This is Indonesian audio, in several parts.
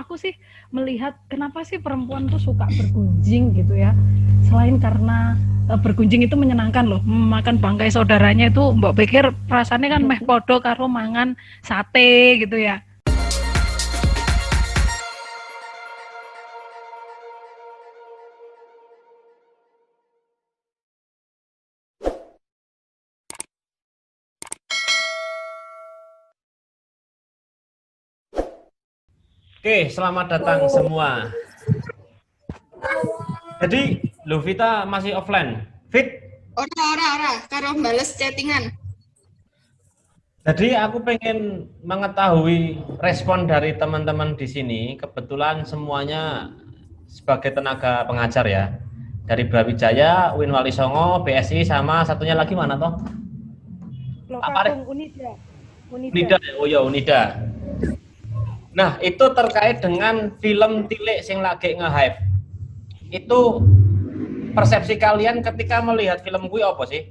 aku sih melihat kenapa sih perempuan tuh suka bergunjing gitu ya. Selain karena bergunjing itu menyenangkan loh, makan bangkai saudaranya itu mbok pikir perasaannya kan meh podo karo mangan sate gitu ya. Oke, selamat datang semua. Jadi, Lovita masih offline. Fit? Ora, karo bales chattingan. Jadi aku pengen mengetahui respon dari teman-teman di sini. Kebetulan semuanya sebagai tenaga pengajar ya. Dari Brawijaya, Win Wali Songo, BSI, sama satunya lagi mana toh? Lokakum Unida. Unida. Oh ya, Unida. Nah, itu terkait dengan film Tilik sing lagi nge-hype. Itu persepsi kalian ketika melihat film gue apa sih?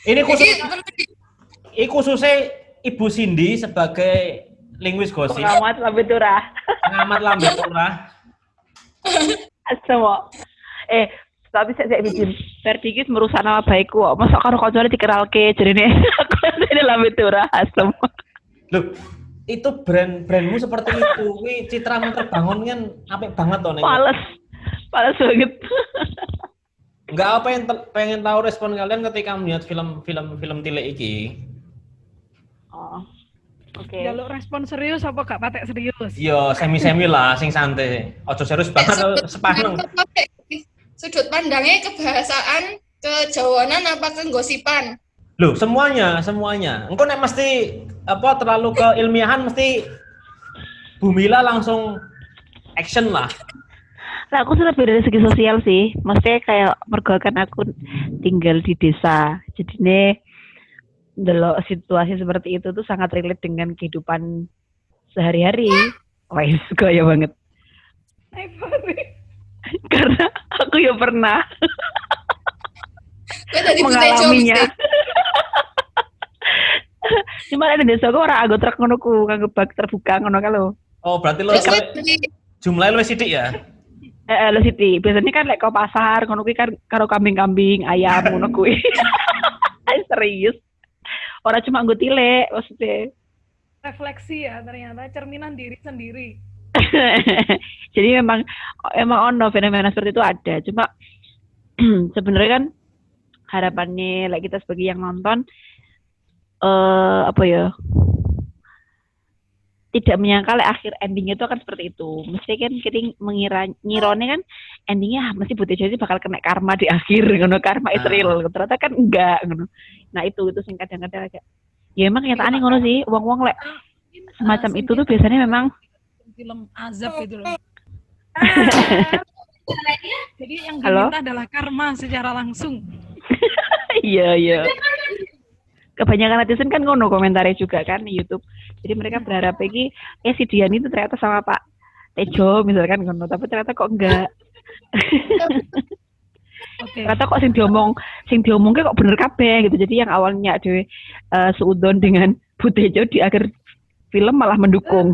Ini khususnya Ibu Cindy sebagai linguis gosip. Pengamat lambe turah. Pengamat lambe turah. Semua. Tapi saya bikin Ferdi iki merusak nama baikku kok. Masa karo kancane dikeralke jarine aku ini lambe turah asem. Loh, itu brandmu seperti itu. Kuwi citramu terbangun kan apik banget toh ning. Pales banget. Enggak apa yang pengen tahu respon kalian ketika melihat film Tilik iki. Oh. Oke. Jaluk respon serius apa gak patek serius? Yo semi-semi lah, sing santai. Ojo serius banget sepaneng. Sudut pandangnya kebahasaan, kejawanan apa kegosipan? Loh, semuanya. Engko nek mesti apa terlalu keilmiahan mesti Bumila langsung action lah. Nah, aku sudah dari segi sosial sih. Maksudnya kayak mergo kan aku tinggal di desa. Jadi nih delok situasi seperti itu tuh sangat relate dengan kehidupan sehari-hari. Wah, gaya banget. Karena aku ya pernah mengalaminya. Cuma ada desa aku orang anggo truk ngono ku, kanggo bak terbuka ngono ka lho. Oh, berarti lo jumlahnya lu sithik ya? Lo sithik. Biasanya kan lek ke pasar ngono kuwi kan karo kambing-kambing, ayam ngono kuwi. Serius. Orang cuma anggo tilek maksudnya. Refleksi ya ternyata cerminan diri sendiri. Jadi memang ono fenomena seperti itu ada. Cuma sebenarnya kan harapannya like kita sebagai yang nonton tidak menyangka akhir endingnya itu akan seperti itu. Mesti kan kita ngirone kan endingnya mesti Putih Jawa bakal kena karma di akhir, ngono karma is real. Ternyata kan enggak ngono. Nah itu sing kadang-kadang agak ya emang kenyataannya ngono sih. Wong-wong lek semacam itu tuh biasanya memang film azab gitu loh. Jadi yang diminta adalah karma secara langsung. Iya. Kebanyakan netizen kan ngono komentarnya juga kan di YouTube. Jadi mereka berharap lagi si Dian itu ternyata sama Pak Tejo misalkan ngono, tapi ternyata kok enggak. Okay. Ternyata kok sing diomongke kok bener kabeh gitu. Jadi yang awalnya dhewe seudon dengan Bu Tejo di akhir film malah mendukung.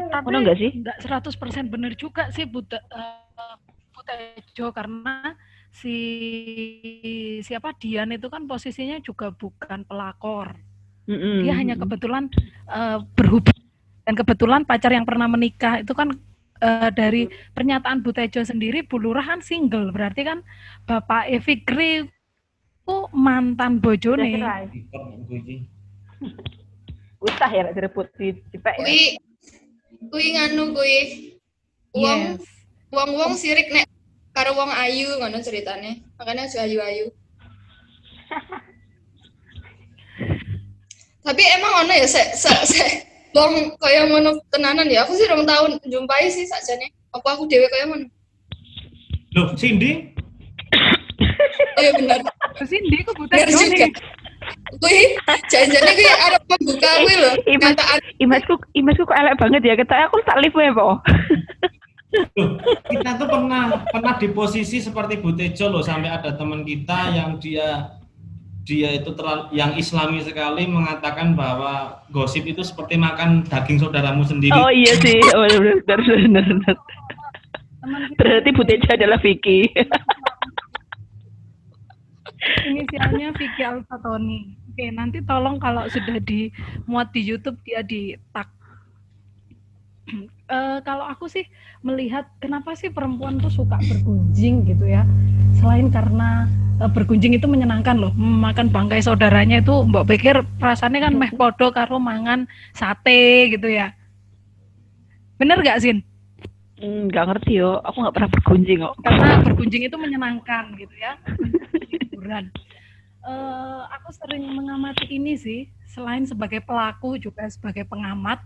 Tapi enggak sih? Enggak 100% benar juga sih Bu Tejo karena siapa Dian itu kan posisinya juga bukan pelakor. Dia hanya kebetulan berhubung dan kebetulan pacar yang pernah menikah itu kan dari pernyataan Bu Tejo sendiri Bu Lurah kan single, berarti kan Bapak Fikri mantan bojone. Usah ya direbut dipek. Kuwi nganu kuwi. Wong sirik nek karo wong ayu ngono ceritane. Makanya aja ayu-ayu. Tapi emang ono ya wong kaya ngono tenanan ya. Aku sih 2 tahun jumpai sih sakjane. Apa aku dhewe kaya ngono? Loh, Cindy? Iya benar. Cindy kok buta juga. Kuwi janjane kuwi arep membuka kuwi lho. Image kok elek banget ya. Ketok aku tak live ya, Po. Kita tuh pernah di posisi seperti Bu Tejo loh, sampai ada teman kita yang dia dia itu yang islami sekali mengatakan bahwa gosip itu seperti makan daging saudaramu sendiri. Oh iya sih, benar. Berarti Bu Teja adalah Vicky. Inisialnya Vicky Alfatoni. Oke, nanti tolong kalau sudah dimuat di YouTube dia di tag. Kalau aku sih melihat kenapa sih perempuan tuh suka bergunjing gitu ya. Selain karena bergunjing itu menyenangkan loh, makan bangkai saudaranya itu mbok pikir perasaannya kan meh podo karo mangan sate gitu ya. Bener gak Sin? Nggak ngerti yo, aku nggak pernah bergunjing kok. Karena bergunjing itu menyenangkan gitu ya, hiburan. Aku sering mengamati ini sih, selain sebagai pelaku juga sebagai pengamat.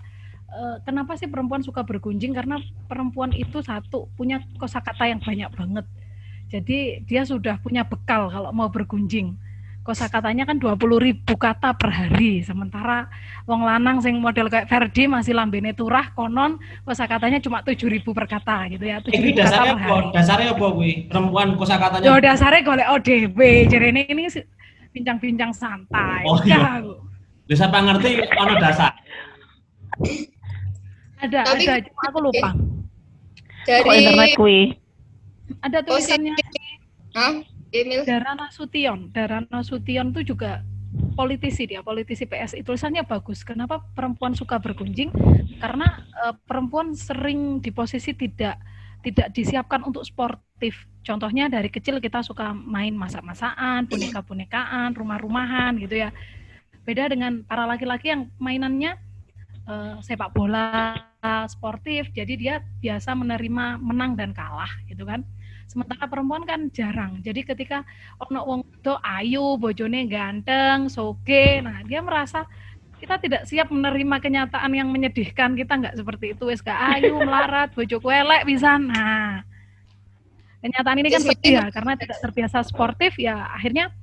Kenapa sih perempuan suka bergunjing? Karena perempuan itu satu punya kosakata yang banyak banget. Jadi dia sudah punya bekal kalau mau bergunjing. Kosakatanya kan 20.000 kata per hari. Sementara wong lanang sing model kayak Ferdi masih lambene turah konon kosakatanya cuma 7.000 per kata gitu ya. 7.000 kata per hari. Dasarnya apa kuwi? Perempuan kosakatanya. Yo dasarnya golek ODB. Jarene ini bincang-bincang santai. Oh iya. Lha sampe ngerti ono dasar. Ada, cuma aku lupa. Dari internet kuwi. Ada tulisannya. Emil. Dharana Sution itu juga politisi dia, politisi PSI. Tulisannya bagus. Kenapa perempuan suka bergunjing? Karena perempuan sering di posisi tidak disiapkan untuk sportif. Contohnya dari kecil kita suka main masak-masakan, boneka-bonekaan, rumah-rumahan gitu ya. Beda dengan para laki-laki yang mainannya sepak bola, sportif, jadi dia biasa menerima menang dan kalah gitu kan. Sementara perempuan kan jarang. Jadi ketika ono wong do ayu, bojone ganteng, soge, nah dia merasa kita tidak siap menerima kenyataan yang menyedihkan. Kita nggak seperti itu, wis gak ayu, melarat, bojoku elek bisa. Nah, kenyataan ini kan sedih ya, karena tidak terbiasa sportif ya akhirnya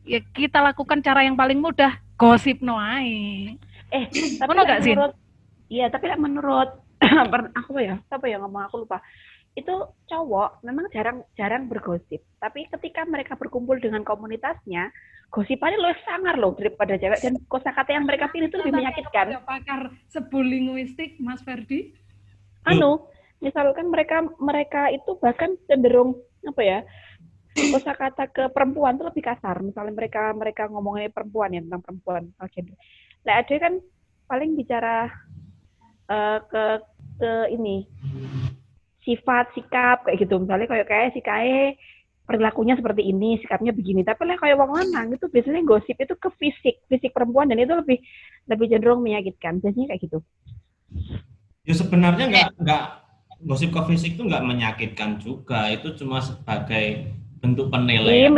ya kita lakukan cara yang paling mudah, gosip noai. Tapi gak sih? Iya, tapi menurut aku ya, siapa yang ngomong aku lupa. Itu cowok memang jarang bergosip, tapi ketika mereka berkumpul dengan komunitasnya, gosipannya lebih sangar loh daripada cewek, dan kosakata yang mereka pilih itu lebih menyakitkan. Pakar sebulinguistik, Mas Ferdi? Misalkan mereka itu bahkan cenderung apa ya? Kosakata ke perempuan itu lebih kasar. Misalnya mereka ngomongin perempuan ya, tentang perempuan, gender. Nah, ada kan paling bicara ke ini sifat, sikap kayak gitu. Misalnya kayak si Kae perilakunya seperti ini, sikapnya begini. Tapi lah kayak wong lanang itu biasanya gosip itu ke fisik perempuan, dan itu lebih cenderung menyakitkan. Biasanya kayak gitu. Ya sebenarnya nggak gosip ke fisik itu nggak menyakitkan juga. Itu cuma sebagai bentuk penilaian.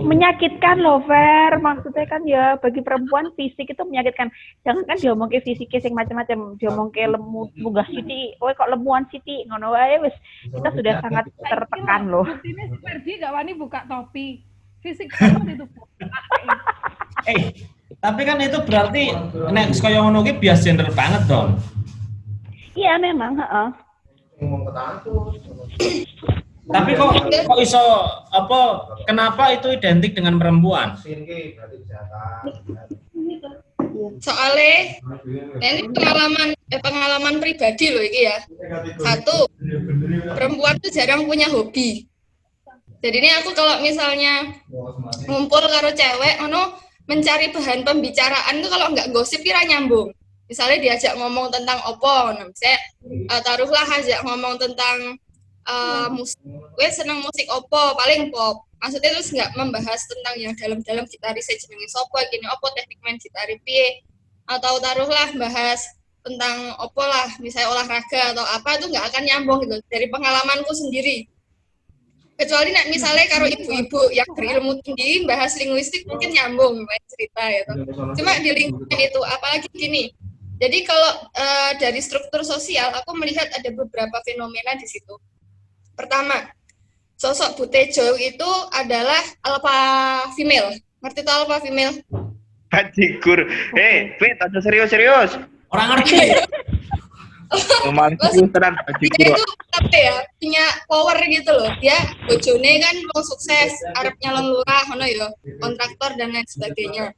Menyakitkan loh, Fer. Maksudnya kan ya bagi perempuan fisik itu menyakitkan. Jangan kan diomong ke fisiknya sing macam-macam, diomong ke lemu munggah siti, kowe kok lemuan siti, ngono wae wis kita sudah sangat tertekan loh. Buktinya si Ferdi gak wani buka topi. Fisik banget itu. Tapi kan itu berarti nek kaya ngono ki bias gender banget dong. Iya memang, heeh. Tapi kok iso kenapa itu identik dengan perempuan? Soalnya ini pengalaman pribadi loh ini ya. Satu, perempuan tuh jarang punya hobi. Jadi ini aku kalau misalnya ngumpul karo cewek, mencari bahan pembicaraan tuh kalau nggak gosip kira nyambung. Misalnya diajak ngomong tentang opo, misalnya taruhlah ajak ngomong tentang musik, gue seneng musik opo, paling pop. Maksudnya terus nggak membahas tentang yang dalam-dalam gitaris jenenge sopo, gini opo teknik main gitar piye, atau taruhlah bahas tentang opo lah, misalnya olahraga atau apa, itu nggak akan nyambung gitu dari pengalamanku sendiri. Kecuali misalnya karo ibu-ibu yang berilmu tinggi bahas linguistik mungkin nyambung cerita gitu. Cuma di lingkungan itu, apalagi gini. Jadi kalau dari struktur sosial, aku melihat ada beberapa fenomena di situ. Pertama, sosok Bu Tejo itu adalah alpha female. Ngerti tuh alpha female? Bajigur. Fit, aja serius-serius. Orang ngerti. Cuman pinteran baju dia itu apa ya, punya power gitu loh. Dia bojone kan mau sukses, arep nyalon lurah, ngono ya, kontraktor dan lain sebagainya.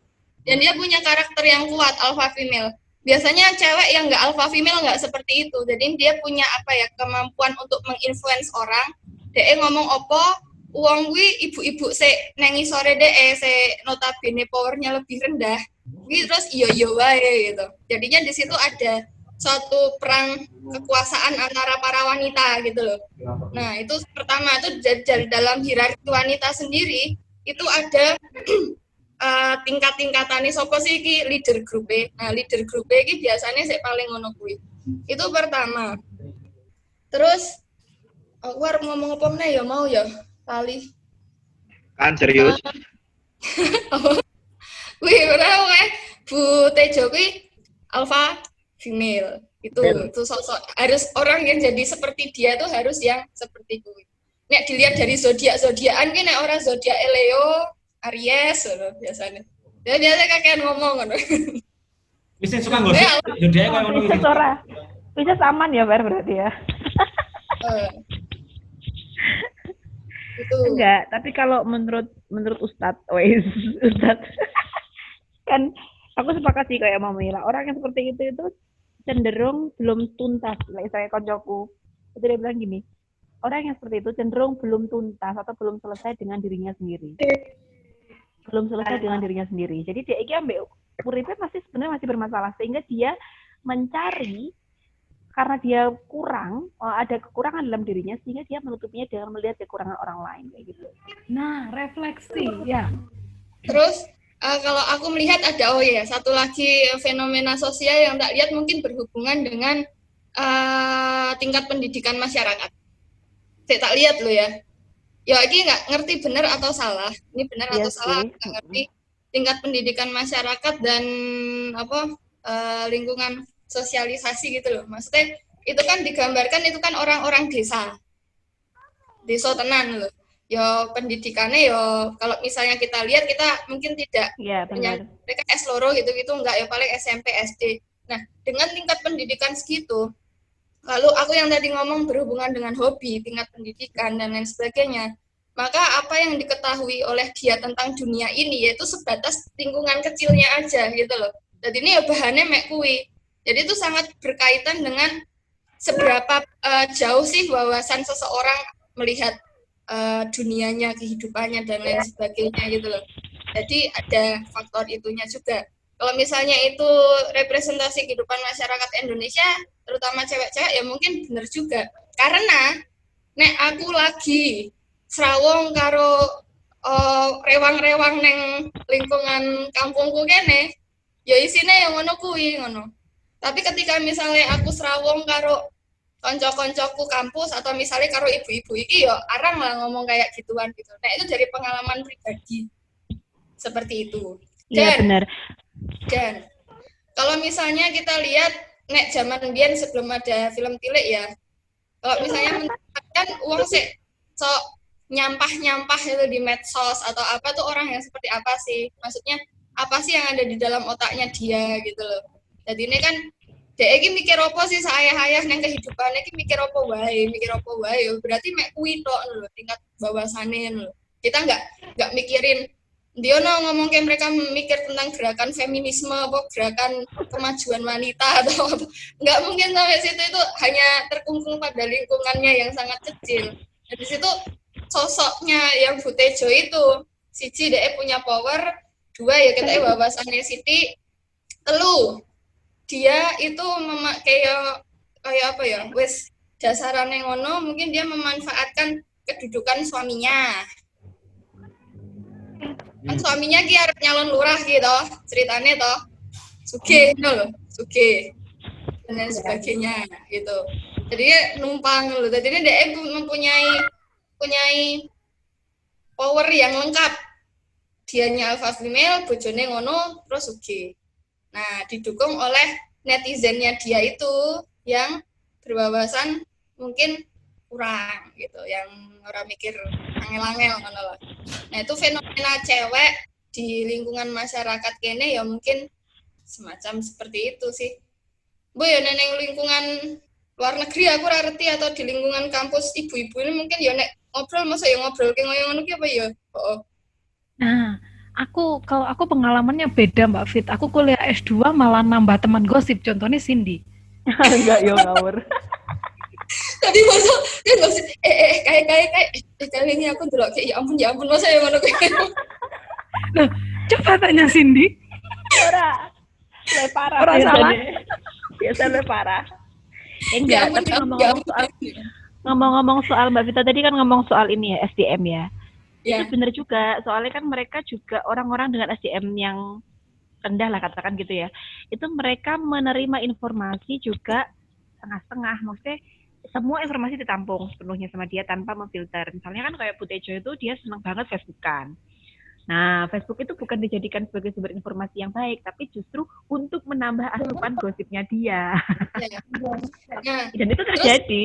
Dan dia punya karakter yang kuat, alpha female. Biasanya cewek yang nggak alpha female nggak seperti itu. Jadi dia punya apa ya, kemampuan untuk menginfluence orang. Dia ngomong opo, uang wi ibu-ibu se nengi sore deh se notabene powernya lebih rendah. Wi terus iyo wae gitu. Jadinya di situ ada suatu perang kekuasaan antara para wanita gitu loh. Nah, itu pertama itu dari dalam hierarki wanita sendiri itu ada tingkat-tingkatannya sopo sih ki leader grup. Nah, leader grup iki biasanya sih paling ngono kuwi. Itu pertama. Terus aku harus ngomong apa meneh ya mau ya kali. kan serius. Wih, berapa kayak Bu Tejo kuwi alpha female itu sosok harus orang yang jadi seperti dia tuh harus yang seperti kuwi. Nek dilihat dari zodiak-zodiakan ki nek orang zodiak Leo, Aries loh biasanya. Dia biasa kakean ngomong ngono. Bisa suka gosip zodiak kayak ngono Bisa iki. ora. Bisa aman ya Ber berarti ya. Itu. Enggak, tapi kalau menurut Ustadz kan aku sepakat sih kayak Mama Mila. Orang yang seperti itu cenderung belum tuntas. Saya koncoku itu dia bilang gini, orang yang seperti itu cenderung belum tuntas atau belum selesai dengan dirinya sendiri. Jadi dia iki ambek uripe sebenarnya masih bermasalah sehingga dia mencari karena dia ada kekurangan dalam dirinya sehingga dia menutupinya dengan melihat kekurangan orang lain kayak gitu. Nah, refleksi ya. Terus kalau aku melihat ada satu lagi fenomena sosial yang tak lihat mungkin berhubungan dengan tingkat pendidikan masyarakat. Saya tak lihat loh ya. Ya ini nggak ngerti benar atau salah. Ini benar atau salah nggak ngerti. Tingkat pendidikan masyarakat dan lingkungan sosialisasi gitu loh. Maksudnya itu kan digambarkan itu kan orang-orang desa tenan loh. Ya pendidikannya ya kalau misalnya kita lihat kita mungkin tidak punya mereka S-loro gitu-gitu enggak ya paling SMP SD. Nah, dengan tingkat pendidikan segitu lalu aku yang tadi ngomong berhubungan dengan hobi, tingkat pendidikan dan lain sebagainya. Maka apa yang diketahui oleh dia tentang dunia ini yaitu sebatas lingkungan kecilnya aja gitu loh. Jadi ini ya bahannya mek kuwi. Jadi itu sangat berkaitan dengan seberapa jauh sih wawasan seseorang melihat dunianya, kehidupannya dan lain sebagainya gitu loh. Jadi ada faktor itunya juga. Kalau misalnya itu representasi kehidupan masyarakat Indonesia, terutama cewek-cewek ya mungkin benar juga. Karena nek aku lagi serawong karo rewang-rewang neng lingkungan kampungku kene, ya isine yang ngono kuwi ngono. Tapi ketika misalnya aku serawong karo konco-koncoku kampus atau misalnya karo ibu-ibu iki ya arang lah ngomong kayak gituan gitu. Nah itu dari pengalaman pribadi seperti itu. Iya benar. Dan kalau misalnya kita lihat nek zaman biyen sebelum ada film Tilik ya, kalau misalnya mendapatkan uang sok nyampah itu di medsos atau apa tuh orang yang seperti apa sih? Maksudnya apa sih yang ada di dalam otaknya dia gitu loh. Jadi ini kan dia iki mikir apa sih saya nang kehidupannya iki mikir apa wae berarti mek kuwi tok lho tingkat bawasane lho. Kita enggak mikirin dia ngomong kayak mereka mikir tentang gerakan feminisme apa gerakan kemajuan wanita atau apa. Enggak mungkin sampai situ, itu hanya terkungkung pada lingkungannya yang sangat kecil. Dan di situ sosoknya yang Bu Tejo itu siji dia punya power, dua ya kita wawasannya Siti, telu dia itu kayak apa ya wes dasarannya ngono mungkin dia memanfaatkan kedudukan suaminya kan suaminya ki arep nyalon lurah gitu ceritanya toh sugih loh sugih dan lain sebagainya gitu jadi dia numpang loh jadi dia mempunyai power yang lengkap dianya alpha female bojone ngono terus sugih. Nah, didukung oleh netizennya dia itu yang berwawasan mungkin kurang gitu, yang orang mikir angel-angel ngono loh. Nah, itu fenomena cewek di lingkungan masyarakat kene ya mungkin semacam seperti itu sih. Bu ya neneng lingkungan luar negeri aku ora ngerti atau di lingkungan kampus ibu-ibu ini mungkin ya nek ngobrol masa ya ngobrol kayak ngono ki apa ya? Oh. Nah, kalau aku pengalamannya beda Mbak Fit. Aku kuliah S2 malah nambah teman gosip. Contohnya Cindy. Enggak, yo ngawur. Tadi masa dia gosip kayak ini aku ndelok kayak ya ampun masa ya ngono kayak. Loh, coba tanya Cindy. Le parah. Ora salah. Biasa le parah. Enggak, Ya ampun, tapi ya ngomong-ngomong soal Mbak Vita tadi kan ngomong soal ini ya, SDM ya. Ya. Itu benar juga, soalnya kan mereka juga orang-orang dengan SDM yang rendah lah katakan gitu ya. Itu mereka menerima informasi juga setengah-setengah. Maksudnya semua informasi ditampung sepenuhnya sama dia tanpa memfilter. Misalnya kan kayak Butejo itu dia senang banget Facebookan. Nah, Facebook itu bukan dijadikan sebagai sumber informasi yang baik, tapi justru untuk menambah asupan gosipnya dia. Nah, dan itu terjadi.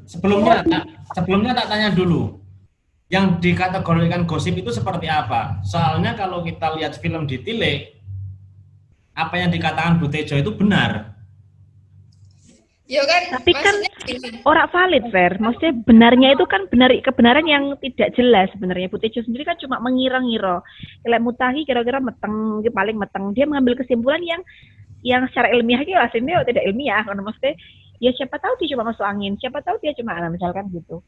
Sebelumnya tak tanya dulu. Yang dikategorikan gosip itu seperti apa? Soalnya kalau kita lihat film di Tile, apa yang dikatakan Butejo itu benar. Ya kan, tapi kan orang valid, Fer. Maksudnya benarnya itu kan kebenaran yang tidak jelas sebenarnya. Butejo sendiri kan cuma mengira-ngira. Kayak Mutahi kira-kira meteng, paling meteng. Dia mengambil kesimpulan yang secara ilmiah itu hasilnya tidak ilmiah. Karena maksudnya, ya siapa tahu dia cuma masuk angin, siapa tahu dia cuma misalkan gitu.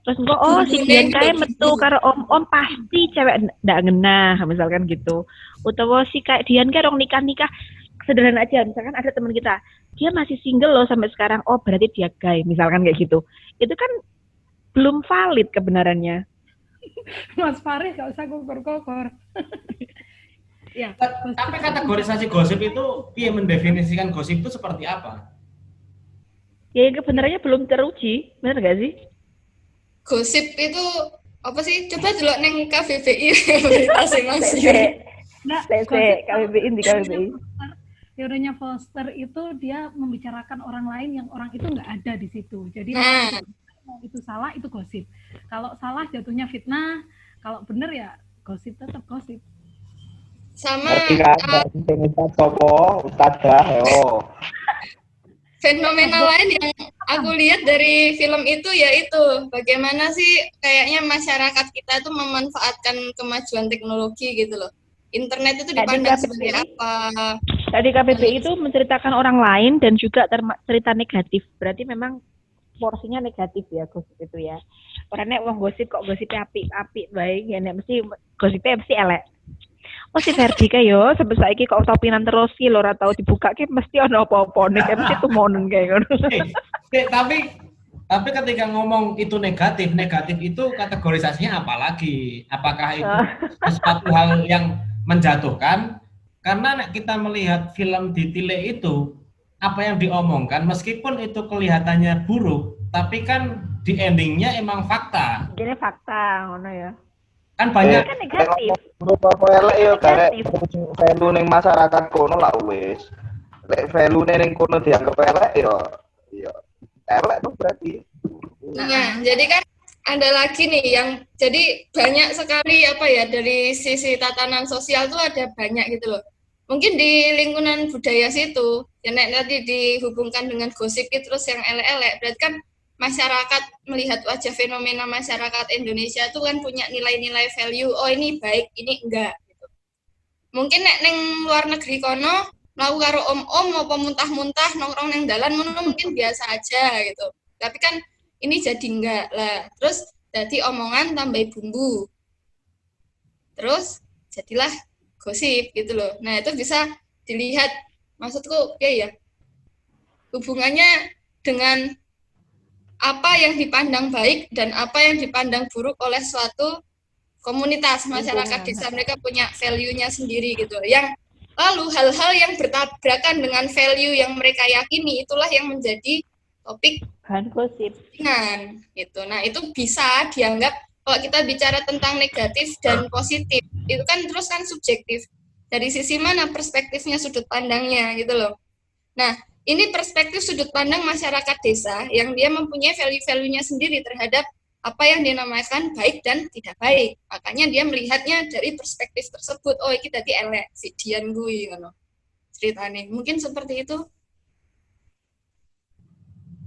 Terus si Dian kayak metu karo om pasti cewek ndak ngenah misalkan gitu. Utawa si kayak Dian kayak orang nikah sederhana aja, misalkan ada teman kita dia masih single loh sampai sekarang, oh berarti dia gay misalkan kayak gitu. Itu kan belum valid kebenarannya. Mas Faris gak usah kokor-kokor. Ya, tapi kategorisasi gosip itu dia mendefinisikan gosip itu seperti apa? Ya kebenarannya belum teruji, benar gak sih? Gosip itu apa sih? Coba dulu neng KBBI berita masih. Nah, KBBI di KBBI. Teorinya Foster itu dia membicarakan orang lain yang orang itu nggak ada di situ. Jadi kalau itu salah itu gosip. Kalau salah jatuhnya fitnah. Kalau benar ya gosip tetap gosip. Sama fenomena lain yang aku lihat dari film itu yaitu bagaimana sih kayaknya masyarakat kita itu memanfaatkan kemajuan teknologi gitu loh. Internet itu dipandang sebagai apa? Tadi KBBI itu menceritakan orang lain dan juga cerita negatif. Berarti memang porsinya negatif ya gosip itu ya. Orangnya uang gosip kok gosipnya api baik ya mesti gosipnya mesti elek. Oh si Ferdi kayak yo sampai saiki kok topinan terus ki lho ora tau dibuka ki mesti ono apa-apa nek mesti tumonen kayak ngono. Tapi ketika ngomong itu negatif itu kategorisasinya apa lagi? Apakah itu sesuatu hal yang menjatuhkan? Karena kita melihat film di Tile itu apa yang diomongkan meskipun itu kelihatannya buruk, tapi kan di endingnya emang fakta. Jadi fakta ngono ya. Kan banyak kan negatif. Apa elek yo karek value ning masyarakat kono lah wis. Lek value ning kono dianggap elek yo elek tuh berarti. Nah, jadi kan ada lagi nih yang jadi banyak sekali apa ya dari sisi tatanan sosial tuh ada banyak gitu loh. Mungkin di lingkungan budaya situ, ya nanti dihubungkan dengan gosip terus yang elek-elek, berarti kan masyarakat melihat wajah fenomena masyarakat Indonesia itu kan punya nilai-nilai value, oh ini baik, ini enggak gitu. Mungkin neng luar negeri kono mau karo om-om apa muntah-muntah nongkrong neng dalan mungkin biasa aja gitu. Tapi kan ini jadi enggak lah. Terus jadi omongan tambah bumbu. Terus jadilah gosip gitu loh. Nah, itu bisa dilihat maksudku ya hubungannya dengan apa yang dipandang baik dan apa yang dipandang buruk oleh suatu komunitas masyarakat desa. Mereka punya value-nya sendiri gitu. Yang lalu hal-hal yang bertabrakan dengan value yang mereka yakini itulah yang menjadi topik gosip gitu. Nah, itu bisa dianggap kalau kita bicara tentang negatif dan positif, itu kan terus kan subjektif. Dari sisi mana perspektifnya, sudut pandangnya gitu loh. Nah, ini perspektif sudut pandang masyarakat desa yang dia mempunyai value-value-nya sendiri terhadap apa yang dinamakan baik dan tidak baik. Makanya dia melihatnya dari perspektif tersebut. Oh, iki dadi elek si Dian kuwi ngono. ceritanya. Mungkin seperti itu.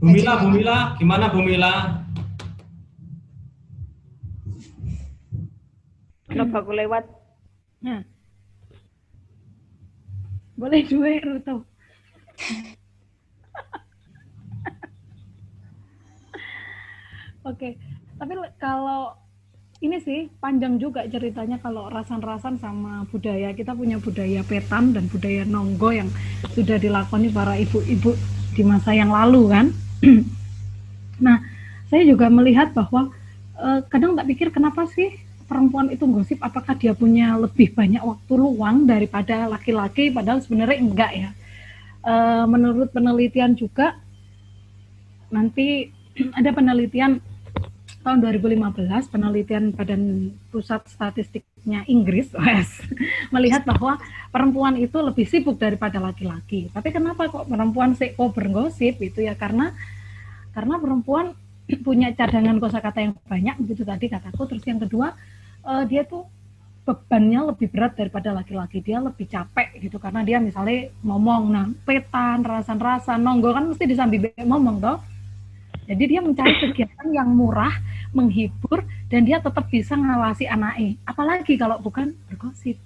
Bumila, gimana Bumila? Kenapa aku lewat? Nah, boleh dua Ruto. Oke, tapi kalau ini sih panjang juga ceritanya kalau rasan-rasan sama budaya. Kita punya budaya petan dan budaya nonggo yang sudah dilakoni para ibu-ibu di masa yang lalu kan. Nah, saya juga melihat bahwa kadang tak pikir kenapa sih perempuan itu gosip, apakah dia punya lebih banyak waktu luang daripada laki-laki, padahal sebenarnya enggak ya. Menurut penelitian juga, nanti ada penelitian tahun 2015, penelitian Badan Pusat Statistiknya Inggris melihat bahwa perempuan itu lebih sibuk daripada laki-laki. Tapi kenapa kok perempuan kok bergosip itu ya, karena perempuan punya cadangan kosakata yang banyak, begitu tadi kataku. Terus yang kedua, dia tuh bebannya lebih berat daripada laki-laki, dia lebih capek gitu, karena dia misalnya ngomong, nah petan, rasan-rasan, nonggo kan mesti disambi ngomong toh. Jadi dia mencari kegiatan yang murah, menghibur, dan dia tetap bisa ngawasi anaknya. Apalagi kalau bukan bergosip.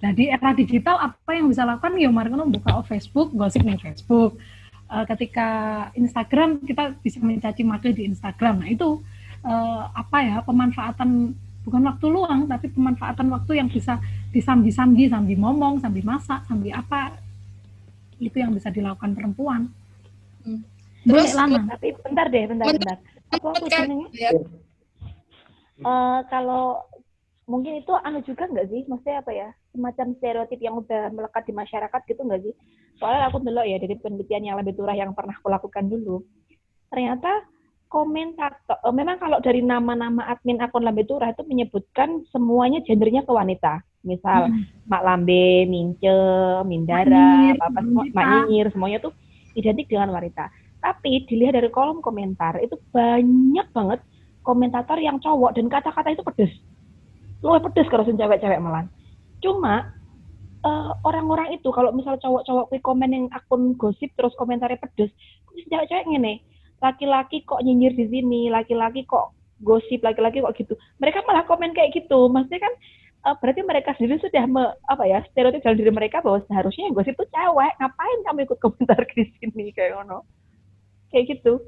Nah di era digital apa yang bisa lakukan? Ya mari buka Facebook, gosip nih Facebook. Ketika Instagram kita bisa mencaci maki di Instagram. Nah itu pemanfaatan bukan waktu luang, tapi pemanfaatan waktu yang bisa disambi-sambi, sambil ngomong, sambil masak, sambil apa. Itu yang bisa dilakukan perempuan. Terus tapi bentar. Apa aku jenenge? Kalau mungkin itu juga nggak sih? Maksudnya apa ya? Semacam stereotip yang udah melekat di masyarakat gitu nggak sih? Soalnya aku dulu ya dari penelitian yang lebih turah yang pernah aku lakukan dulu. Ternyata komentator, memang kalau dari nama-nama admin akun Lambe Turah itu menyebutkan semuanya gendernya ke wanita. Misal Mak Lambe, Mince, Mindara, Mak Nyinyir, semuanya tuh identik dengan wanita. Tapi dilihat dari kolom komentar, itu banyak banget komentator yang cowok, dan kata-kata itu pedes. Luwih pedes kalau cewek-cewek malah. Cuma, orang-orang itu, kalau misal cowok-cowok komen yang akun gosip, terus komentarnya pedes, cewek-cewek ngene, laki-laki kok nyinyir di sini, laki-laki kok gosip, laki-laki kok gitu. Mereka malah komen kayak gitu. Maksudnya kan, berarti mereka sendiri sudah stereotip dalam diri mereka bahwa seharusnya yang gosip itu cewek. Ngapain kamu ikut komentar di sini kayak ngono? Kayak gitu.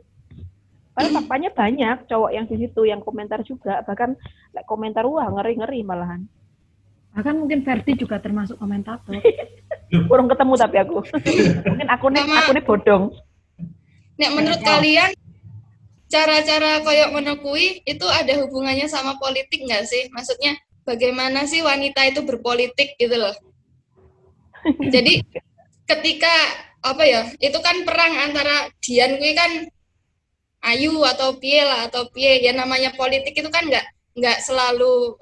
Padahal faktanya banyak cowok yang di situ yang komentar juga, bahkan komentar wah ngeri-ngeri malahan. Bahkan mungkin Verdi juga termasuk komentator. Kurang ketemu tapi aku. Mungkin akunnya bodong. Nek menurut kalian cara-cara koyok menekui itu ada hubungannya sama politik nggak sih? Maksudnya bagaimana sih wanita itu berpolitik gitu loh. Jadi ketika itu kan perang antara Dian kuwi kan Ayu atau piye ya, namanya politik itu kan nggak selalu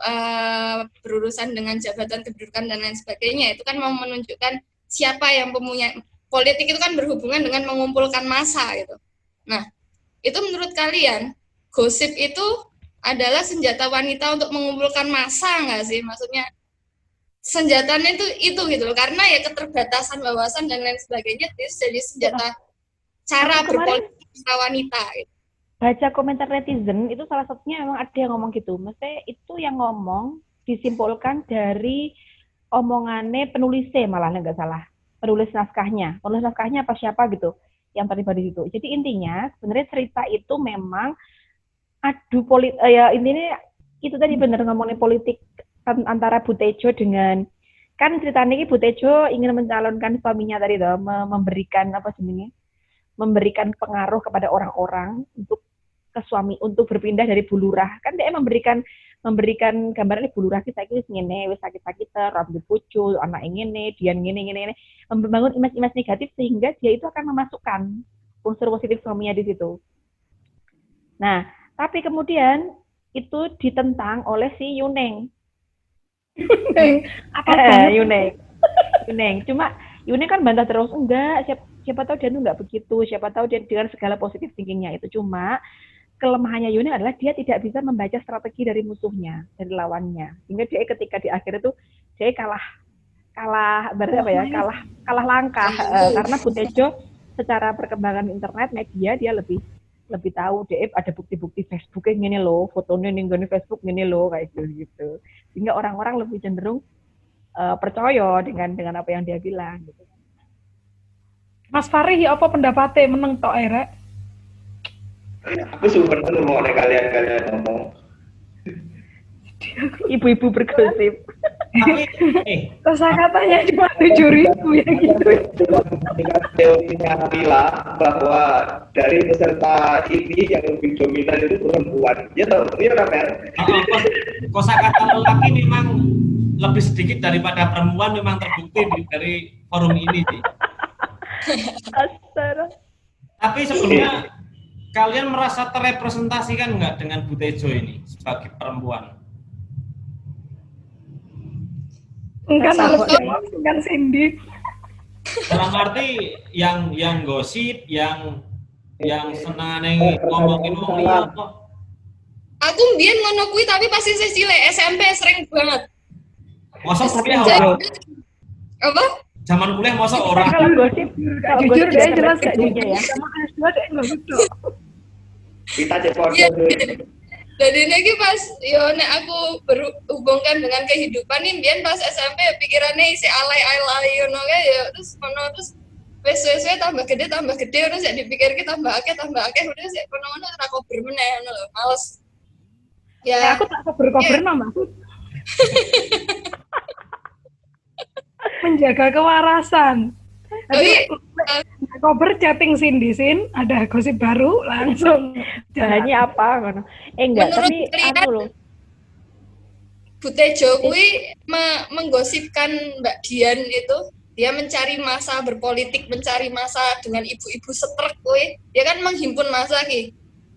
berurusan dengan jabatan kedudukan dan lain sebagainya. Itu kan mau menunjukkan siapa yang punya politik, itu kan berhubungan dengan mengumpulkan massa gitu. Nah, itu menurut kalian gosip itu adalah senjata wanita untuk mengumpulkan massa nggak sih? Maksudnya senjatanya itu gitu loh, karena ya keterbatasan wawasan dan lain sebagainya itu jadi senjata cara berpolitik wanita gitu. Baca komentar netizen itu salah satunya memang ada yang ngomong gitu. Maksudnya itu yang ngomong disimpulkan dari omongannya penulisnya, malah nggak salah, penulis naskahnya apa siapa gitu yang terlibat di situ. Jadi intinya sebenarnya cerita itu memang intinya itu tadi benar ngomongin politik antara Bu Tejo dengan, kan ceritanya ini Bu Tejo ingin mencalonkan suaminya tadi tuh, memberikan pengaruh kepada orang-orang untuk ke suami, untuk berpindah dari bulurah. Kan dia memberikan gambaran bulurah kita iki ngene, wis sakit-sakitan, rambut pucul, anak ngene, dia ngene, membangun image-image negatif sehingga dia itu akan memasukkan unsur positif suaminya di situ. Nah, tapi kemudian itu ditentang oleh si Yuneng. Yuneng. Cuma Yuneng kan bantah terus, enggak, siapa tahu dia tuh enggak begitu, siapa tahu dia dengan segala positif thinkingnya itu. Cuma kelemahannya Yuneng adalah dia tidak bisa membaca strategi dari musuhnya, dari lawannya. Sehingga dia ketika di akhir itu dia kalah berarti apa ya, kalah langkah karena Butejo secara perkembangan internet media dia lebih tahu, dia ada bukti-bukti Facebook ngene loh, fotonya ning gone Facebook ngene loh, kayak gitu. Sehingga orang-orang lebih cenderung percaya dengan apa yang dia bilang gitu. Mas Farih, apa pendapatnya meneng tok Rek? Aku super seneng mau kalian ngomong. Ibu-ibu bergosip. Tapi kosakatanya cuma 7.000 ya gitu. Teorinya Mila bahwa dari peserta ini yang lebih dominan itu perempuan. Ya tahu, iya Rafael. Kosakata lelaki memang lebih sedikit daripada perempuan, memang terbukti dari forum ini sih. Tapi sebelumnya kalian merasa terrepresentasikan nggak dengan Butejo ini sebagai perempuan? Enggak harus jawab dengan Cindy. Dalam arti yang gosip, yang senengane ngomongin wong liya kok. Aku mbiyen ngono kuwi tapi pas isih cilik SMP sering banget. Masa kuliah ora? Apa? Zaman kuliah masa ora? Kalau gosip, Jujur dia jelas gak jujur ya. Sama S2 dia enggak gitu. Kita cepot Jadi ini pas yo nek aku berhubungkan dengan kehidupan nih biyen pas SMP pikirannya isi alay-alay ngono kae ya terus wis tambah gede terus ya dipikir tambah akeh udah sik kono-kono ora kober meneh ngono lho males. Ya aku tak kober nama. Menjaga kewarasan. Tapi kober chatting Cindy ada gosip baru langsung. Bahannya apa ngono? Enggak, menurut tapi aku loh. Butejo kuwi menggosipkan Mbak Dian itu, dia mencari masa berpolitik, mencari masa dengan ibu-ibu setrek kuwi. Dia kan menghimpun masa ki.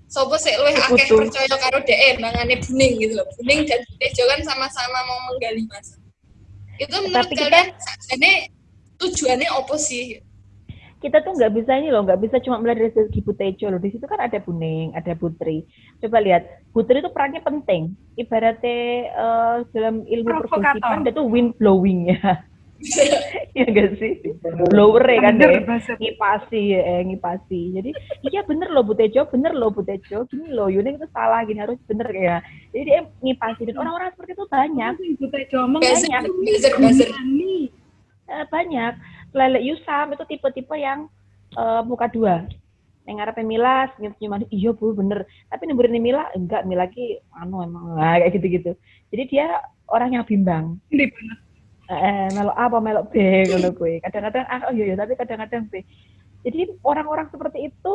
Sopo sik luwih akeh percaya karo dhek mangane Buning gitu loh. Buning dan Butejo kan sama-sama mau menggali masa. Itu menurut kalian sakjane tujuannya apa sih? Kita tuh nggak bisa cuma melihat dari segi Butejo loh. Di situ kan ada Buning, ada Putri. Coba lihat, Putri itu perannya penting. Ibaratnya dalam ilmu pergosipan dia tuh wind blowing ya. Iya nggak sih? Blower kan deh, ngipasi. Jadi iya bener loh Butejo. Gini loh, Yuning itu salah, gini harus bener ya. Jadi dia ngipasi dan orang-orang seperti itu banyak. Butejo banyak. Lele Yusam itu tipe-tipe yang muka dua. Yang ngarepe Mila senyum-senyuman, iya Bu bener. Tapi nemburin Mila enggak, Mila ki emang kayak gitu-gitu. Jadi dia orang yang bimbang. Melok A apa melok B ngono kuwi. Kadang-kadang iya tapi kadang-kadang B. Jadi orang-orang seperti itu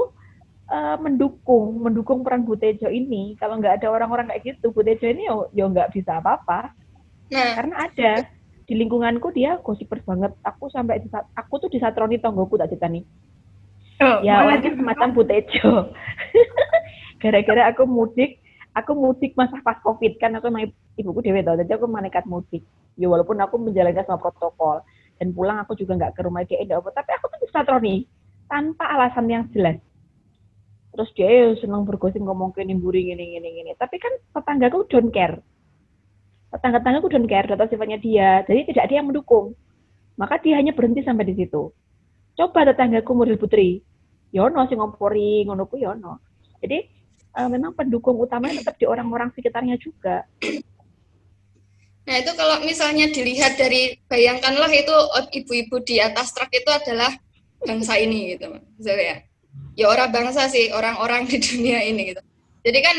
mendukung peran Butejo ini. Kalau nggak ada orang-orang kayak gitu, Butejo ini yo nggak bisa apa-apa. Karena ada di lingkunganku dia gosipers banget. Aku tuh disatroni tonggoku tak ceritani. Ya orangnya semacam Butejo. Gara-gara aku mudik masa pas Covid kan aku sama ibuku dewe tau. Jadi aku nekat mudik. Ya walaupun aku menjalankan semua protokol dan pulang aku juga nggak ke rumah dia tapi aku tuh disatroni tanpa alasan yang jelas. Terus dia senang bergosip ngomong ke nimburi gini. Tapi kan tetanggaku don't care. Tetangga-tetanggaku don't care data sifatnya dia. Jadi tidak ada yang mendukung. Maka dia hanya berhenti sampai di situ. Coba tetanggaku model Putri. Yono sing ngompori ngono ku Yono. Jadi memang pendukung utamanya tetap di orang-orang sekitarnya juga. Nah itu kalau misalnya dilihat dari, bayangkanlah itu ibu-ibu di atas truk itu adalah bangsa ini gitu. Misalnya ya orang bangsa sih, orang-orang di dunia ini gitu. Jadi kan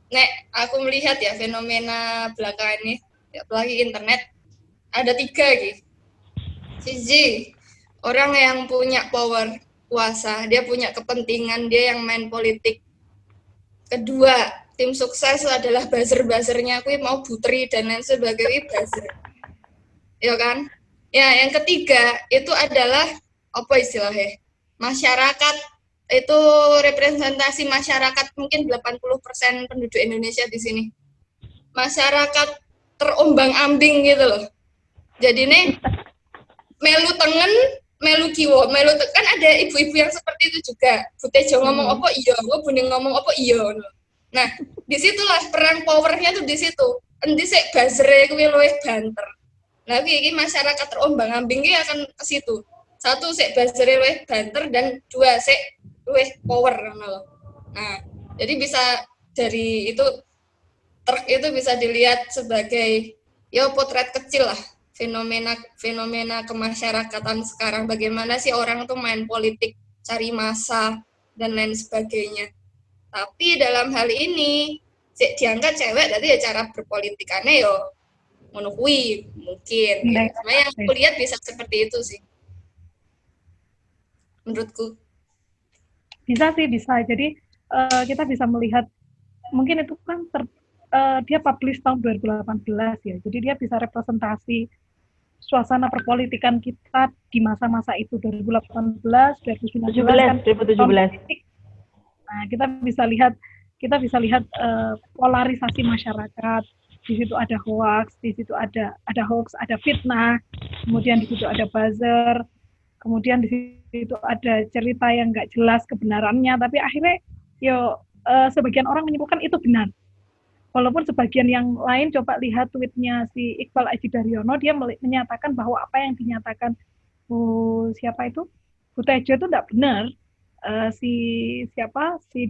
nek aku melihat ya fenomena belakangan ini, ya, apalagi internet, ada 3 gitu. Siji, orang yang punya power, kuasa, dia punya kepentingan, dia yang main politik. Kedua, tim sukses adalah buzzer-buzzernya, aku mau Putri dan lain sebagainya buzzer. Ya kan? Ya, yang ketiga itu adalah apa istilahnya? Masyarakat, itu representasi masyarakat mungkin 80% penduduk Indonesia di sini. Masyarakat terombang-ambing gitu loh. Jadi nih melu tengen, melu kiwo, kan ada ibu-ibu yang seperti itu juga. Butejo ngomong apa iya, Buning ngomong apa iya. Nah, disitulah peran powernya tuh di situ. Endi sik buzzer kuwi luwih banter. Nah, iki masyarakat terombang-ambing iki akan ke situ. Satu sik buzzer luwih banter dan dua sik luwih power ngono lho. Nah, jadi bisa dari itu truk itu bisa dilihat sebagai ya potret kecil lah fenomena kemasyarakatan sekarang, bagaimana sih orang tuh main politik, cari massa dan lain sebagainya. Tapi dalam hal ini diangkat cewek, berarti ya cara berpolitikannya yo ngono kuwi mungkin. Ya. Cuma yang aku lihat bisa seperti itu sih. Menurutku. Bisa sih, bisa. Jadi kita bisa melihat mungkin itu kan dia publish tahun 2018 ya. Jadi dia bisa representasi suasana perpolitikan kita di masa-masa itu 2018, 2019 kan 2017. Nah, kita bisa lihat polarisasi masyarakat. Di situ ada hoax, di situ ada hoax, ada fitnah, kemudian di situ ada buzzer, kemudian di situ ada cerita yang nggak jelas kebenarannya, tapi akhirnya sebagian orang menyimpulkan itu benar. Walaupun sebagian yang lain coba lihat tweetnya si Iqbal Aji Daryono, dia menyatakan bahwa apa yang dinyatakan siapa itu Butejo itu tidak benar. Si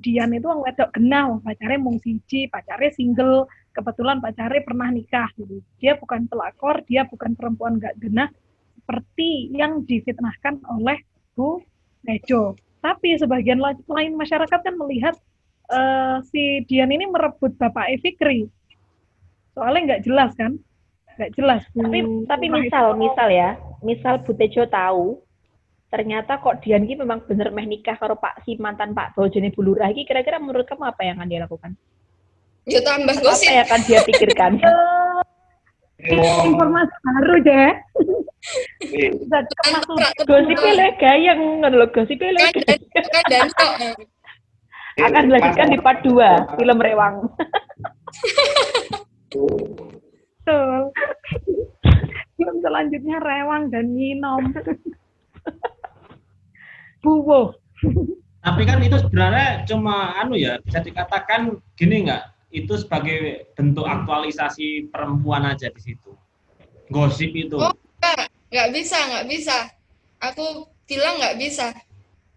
Dian itu orang wedok genah, pacarnya mung siji, pacarnya single, kebetulan pacarnya pernah nikah gitu. Dia bukan pelakor, dia bukan perempuan nggak genah seperti yang difitnahkan oleh Bu Tejo. Tapi sebagian lain masyarakat kan melihat si Dian ini merebut Bapak Fikri. Soalnya nggak jelas kan? Nggak jelas. Tapi misal Bu Tejo tahu ternyata kok Dian ini memang bener meh nikah karo mantan Pak bojone Bu Lurah iki, kira-kira menurut kamu apa yang akan dia lakukan? Ya tambah gosip. Apa yang akan dia pikirkan? Informasi baru deh. Gosipnya le gayeng ngono lho, gosipnya le. Akan dilanjutkan di part 2 film Rewang. Betul. Film selanjutnya Rewang dan Nyinom. Buwo. Tapi kan itu sebenarnya cuma bisa dikatakan gini nggak? Itu sebagai bentuk aktualisasi perempuan aja di situ. Gosip itu. Oh, nggak bisa. Aku bilang nggak bisa.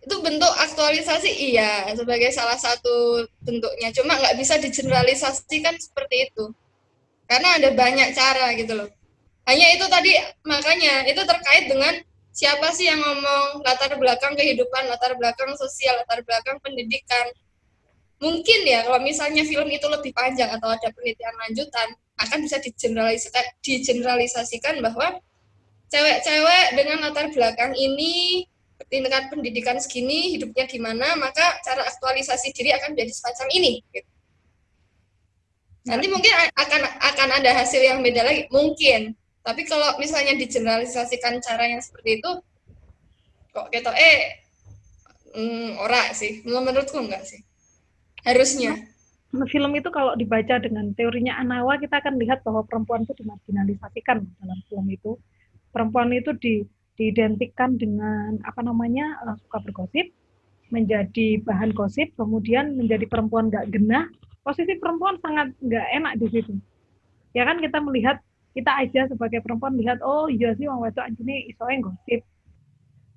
Itu bentuk aktualisasi iya, sebagai salah satu bentuknya. Cuma nggak bisa digeneralisasikan seperti itu. Karena ada banyak cara gitu loh. Hanya itu tadi, makanya itu terkait dengan siapa sih yang ngomong latar belakang kehidupan, latar belakang sosial, latar belakang pendidikan. Mungkin ya kalau misalnya film itu lebih panjang atau ada penelitian lanjutan, akan bisa digeneralisasikan bahwa cewek-cewek dengan latar belakang ini, tingkat pendidikan segini, hidupnya gimana, maka cara aktualisasi diri akan jadi semacam ini. Gitu. Nanti mungkin akan ada hasil yang beda lagi, mungkin. Tapi kalau misalnya digeneralisasikan cara yang seperti itu, kok kita ora sih, menurutku enggak sih. Harusnya. Film itu kalau dibaca dengan teorinya Anawa, kita akan lihat bahwa perempuan itu dimarginalisasikan dalam film itu. Perempuan itu diidentikan dengan suka bergosip, menjadi bahan gosip, kemudian menjadi perempuan nggak genah. Posisi perempuan sangat nggak enak di situ. Ya kan kita melihat, kita aja sebagai perempuan lihat, oh iya sih wong wedok anjene isoe gosip.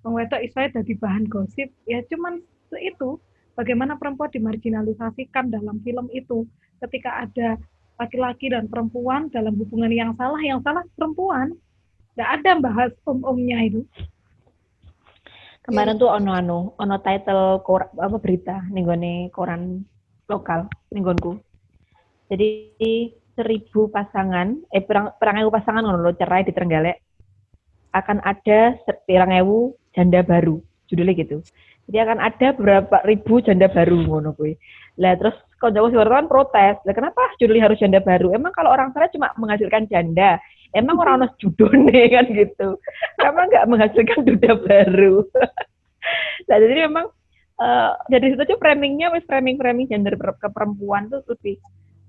Wong wedok isoe dadi bahan gosip. Ya cuman itu, bagaimana perempuan dimarginalisasikan dalam film itu. Ketika ada laki-laki dan perempuan dalam hubungan yang salah perempuan. Nggak ada bahas om-omnya itu. Kemarin tuh ono title berita ning gone koran lokal ning nggonku. Jadi 1.000 pasangan, perang 1.000 pasangan ngono lho cerai di Trenggalek. Akan ada 1.000 janda baru, judulnya gitu. Jadi akan ada beberapa ribu janda baru ngono kuwi. Lah terus kancaku wartawan protes. Lah kenapa judulnya harus janda baru? Emang kalau orang sana cuma menghasilkan janda, emang orang ono judulnya kan gitu. Kenapa nggak menghasilkan duda baru? Nah, jadi memang dari situ aja framing gender ke perempuan tuh lebih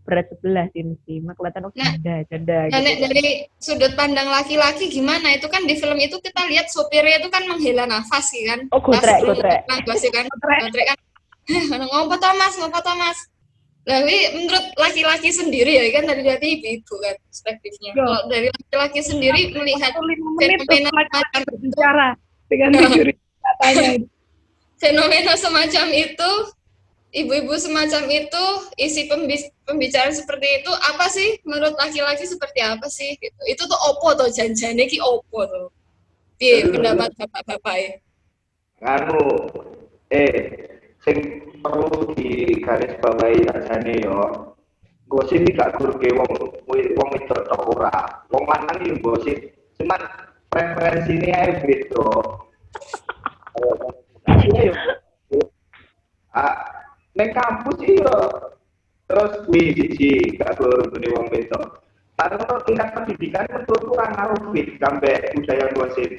berat sebelah sih, mak kelihatan janda. Nah, gitu. Dari sudut pandang laki-laki gimana? Itu kan di film itu kita lihat sopirnya itu kan menghela nafas kan. Oh, gotrek. Gotrek kan. Ngopo Thomas. Tapi menurut laki-laki sendiri ya kan tadi ibu-ibu kan perspektifnya. Kalau dari laki-laki sendiri melihat 5 menit fenomena laki-laki berbicara dengan jujur katanya itu. Fenomena semacam itu, ibu-ibu semacam itu, isi pembicaraan seperti itu apa sih menurut laki-laki seperti apa sih gitu. Itu tuh opo tuh janjane ki opo tuh. Piye pendapat bapak-bapak ya? Anu sing perlu digarisbawahi sajane yo. Gosip iki gak gurke wong itu tok ora. Wong lanang iki gosip, cuman preferensine ae beda. Neng kampus iki yo terus kuwi siji gak gurke wong wedok. Padahal tingkat pendidikan itu kurang ngaruh sampai budaya gosip.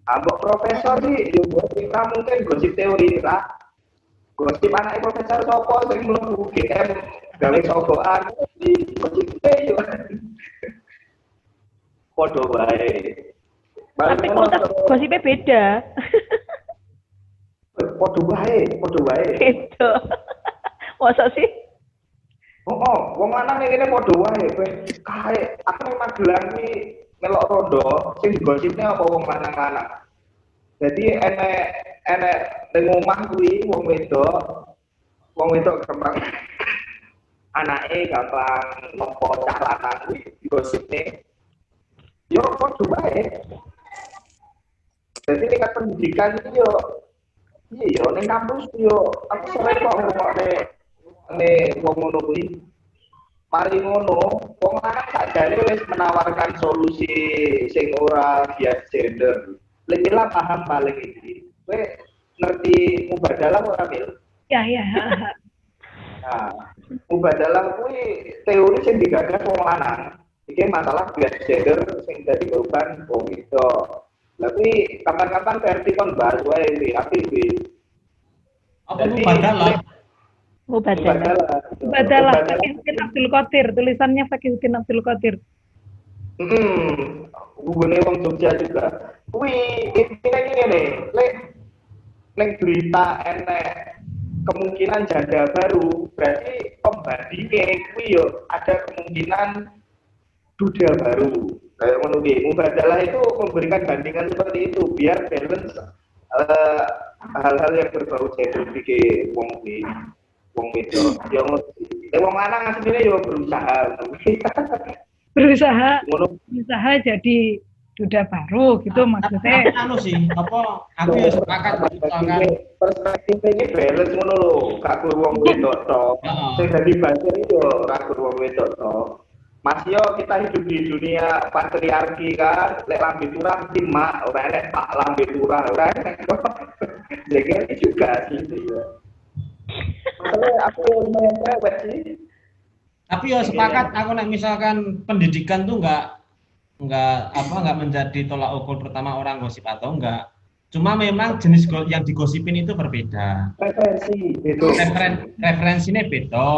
Ambok profesor sih, yo gosip mungkin gosip teori lah. Gosip anak profesor sopo sing mlebu UGM gawe sogokan gosip yo. Podo wae. Tapi gosipnya beda. Podo wae. Beda. Masa sih? Wong lanang ngene podo wae. Kae aku memang gelang iki melok rondo sing digosipnya apa wong lanang-lanang. Jadi enek ning omah kuwi wong wedok kembang anake gampang nompo cah lanang kuwi digosipne. Yo podo wae. Jadi tingkat pendidikan iki yo ning kampus yo aku sering kok ngrungokne wong ngono kuwi. Mari ngono, wong lanang sakjane wis menawarkan solusi sing ora bias gender. Lha paham paling iki. Kowe ngerti mubadalah ora, Mil? Ya. Nah, mubadalah kuwi teori sing digagas wong lanang. Iki masalah bias gender sing dadi beban wong itu. Tapi kapan-kapan versi kon bahas wae iki, apik iki. Apa mubadalah? Mubadalah Fakihudin Abdul Qadir, tulisannya Fakihudin Abdul Qadir. Hubungannya wong Jogja juga. Wih, intinya ngene, lek berita enek kemungkinan janda baru, berarti pembandingnya kuwi yo ada kemungkinan duda baru. Kayak ngono kuwi. Mubadalah itu memberikan bandingan seperti itu biar balance hal-hal yang berbau gender iki wong iki. Wong itu, yang wong lanang aslinya yo berusaha jadi duda baru gitu maksudnya. Anu sih, apa aku ya sepakat misalkan perspektif ini balance ngono lho, gak kudu wong wedok tok. Sing dadi bacir yo ora kudu wong wedok tok. Mas yo kita hidup di dunia patriarki kan, lek lambe turah mesti mak, ora enek pak lambe turah, ora enek kok. Jadi juga sih ya. Masalahnya aku lumayan cewek sih. Tapi ya sepakat aku nek misalkan pendidikan tuh nggak menjadi tolak ukur pertama orang gosip atau enggak. Cuma memang jenis yang digosipin itu berbeda. Referensinya beda.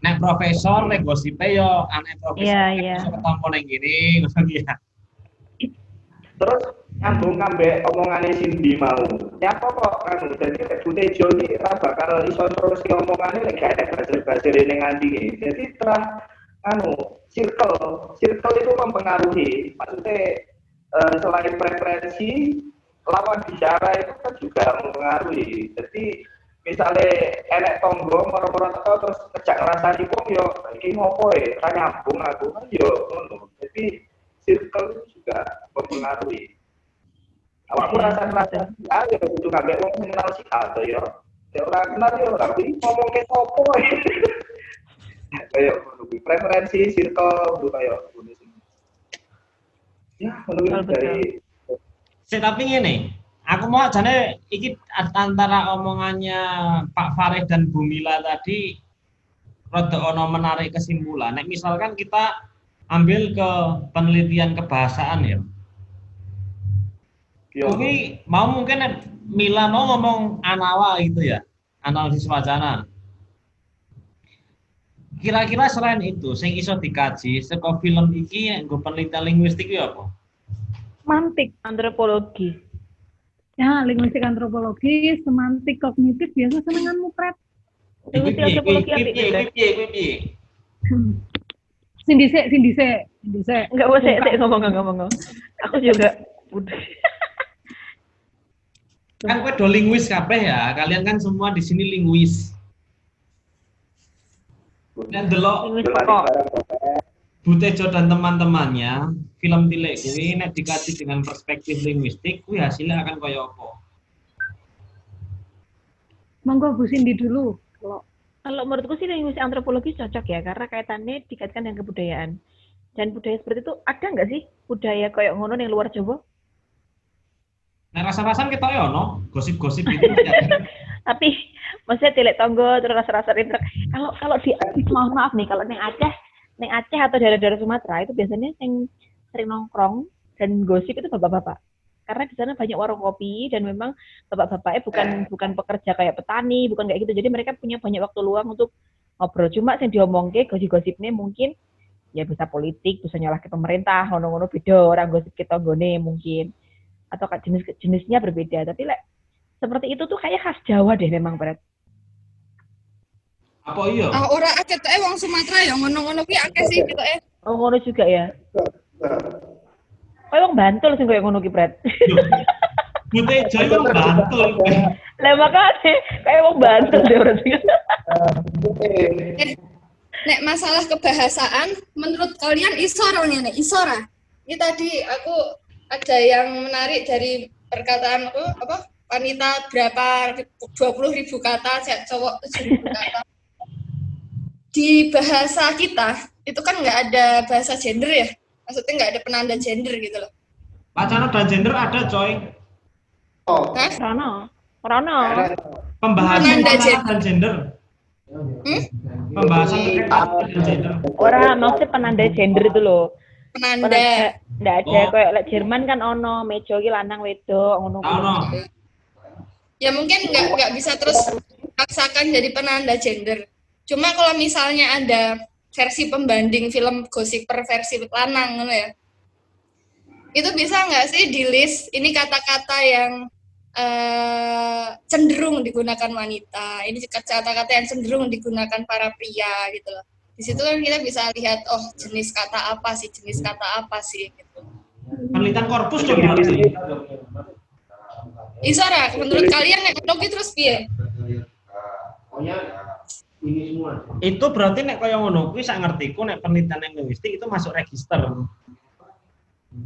Nek profesor nek gosipnya yo anak profesor ketemu neng gini ya. Terus nyambung ngambek omongane Cindy mau. Nyapa kok anu dadi lek Butejo iki ora bakal iso terus omongane lek gak ada belajar-belajar ning nganti. Jadi terah circle itu mempengaruhi. Maksudnya selain preferensi lawan bicara itu kan juga mempengaruhi. Jadi misalnya enek tonggo moro-moro terus ngejak ngrasani wong yo iki ngopo ra nyambung aku kan yo ngono. Jadi circle itu juga mempengaruhi. Awakmu rasa ayo kudu kabeh wong kenal si atau yo. Ya ora kenal yo tapi ngomong ke sopo. Kayak preferensi circle kudu kayak ngono sih. Ya, menurut dari Tapi ngene, aku mau jane iki antara omongannya Pak Farid dan Bu Mila tadi rada ono menarik kesimpulan. Nek misalkan kita ambil ke penelitian kebahasaan ya. Oke, mau mungkin Mila mau ngomong anawa gitu ya, analisis wacana. Kira-kira selain itu, sing iso dikaji saka film iki nggo penelitian linguistik ya apa? Semantik, antropologi. Ya, linguistik antropologi, semantik kognitif biasa senengan mutret. Linguistik antropologi apa itu? Piye. Sindise. Enggak mau saya ngomong. Aku juga udah. Kan kowe do linguis kabeh ya. Kalian kan semua di sini linguis. Dan delok Linguis pokok. Butejo dan teman-temannya, film Tilik kuwi nek dikaji dengan perspektif linguistik, kuwi hasilnya akan kaya apa? Monggo Bu Cindy dulu. Kalau menurutku sih linguistik antropologi cocok ya, karena kaitannya dikaitkan dengan kebudayaan. Dan budaya seperti itu ada nggak sih budaya kayak ngono yang luar Jawa? Nah, rasa-rasan kita ya no, gosip-gosip gitu ya. Tapi maksudnya Tilik Tonggo terus rasa-rasa intrik. Kalau di mohon maaf nih, kalau neng Aceh atau daerah-daerah Sumatera itu biasanya yang sering nongkrong dan gosip itu bapak-bapak. Karena di sana banyak warung kopi dan memang bapak-bapaknya bukan pekerja kayak petani, bukan kayak gitu. Jadi mereka punya banyak waktu luang untuk ngobrol. Cuma yang diomongke gosip-gosipnya mungkin ya bisa politik, bisa nyalah ke pemerintah, ngono-ngono beda orang gosip kita nggone mungkin. Atau jenisnya berbeda. Tapi seperti itu tuh kayak khas Jawa deh memang, Bret. Apa iya? Ora akeh teh wong Sumatera ya ngono-ngono kuwi akeh sih ketoke. Oh, ngono juga ya. Kayak wong Bantul sing koyo ngono ki, Bret. Butejo itu Bantul. Lah makane kayak wong Bantul deh orang sing. Nek masalah kebahasaan, menurut kalian isora ngene, isora. Ini tadi aku ada yang menarik dari perkataan apa? Wanita berapa 20.000 kata, cowok 7.000 kata. Di bahasa kita itu kan nggak ada bahasa gender ya, maksudnya nggak ada penanda gender gitu loh. Wacana dan gender ada coy. Rono. Pembahasan Penanda wacana dan gender. Pembahasan terkait wacana dan gender. Orang maksudnya penanda gender itu loh. Penanda. Nggak ada kayak Jerman kan ono meja ki lanang wedok ngono. Ya mungkin nggak bisa terus paksakan jadi penanda gender. Cuma kalau misalnya ada versi pembanding film gosiper versi lanang ngono ya. Itu bisa nggak sih di list ini kata-kata yang cenderung digunakan wanita. Ini kata-kata yang cenderung digunakan para pria gitu loh. Di situ kan kita bisa lihat jenis kata apa sih gitu. Penelitian korpus dong berarti. Isora, menurut kalian nek ngono terus piye? Itu berarti nek kaya ngono kuwi sak ngertiku nek penelitian linguistik itu masuk register.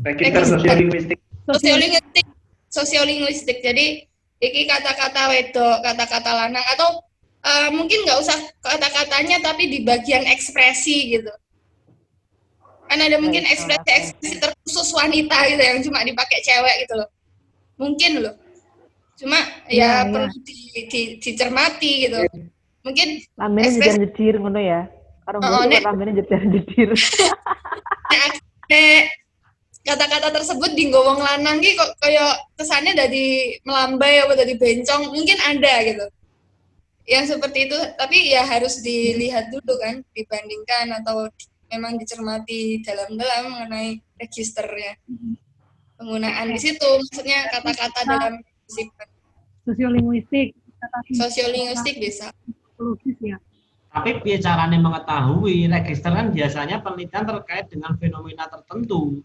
Register sosiolinguistik. Jadi iki kata-kata wedok, kata-kata lanang atau mungkin nggak usah kata-katanya tapi di bagian ekspresi gitu. Kan ada mungkin ekspresi terkhusus wanita gitu yang cuma dipakai cewek gitu loh. Mungkin loh. Cuma ya perlu dicermati gitu. Mungkin lambene jejer ngono ya. Karo ngono lambene jejer. Kata-kata tersebut dinggo wong lanang ki kok kaya kesannya dadi melambai apa dadi bencong, mungkin ada gitu. Yang seperti itu, tapi ya harus dilihat dulu kan, dibandingkan atau memang dicermati dalam-dalam mengenai registernya. Penggunaan di situ maksudnya kata-kata dalam sifat. Sosiolinguistik bisa. Ya. Tapi piye carane mengetahui register kan biasanya penelitian terkait dengan fenomena tertentu.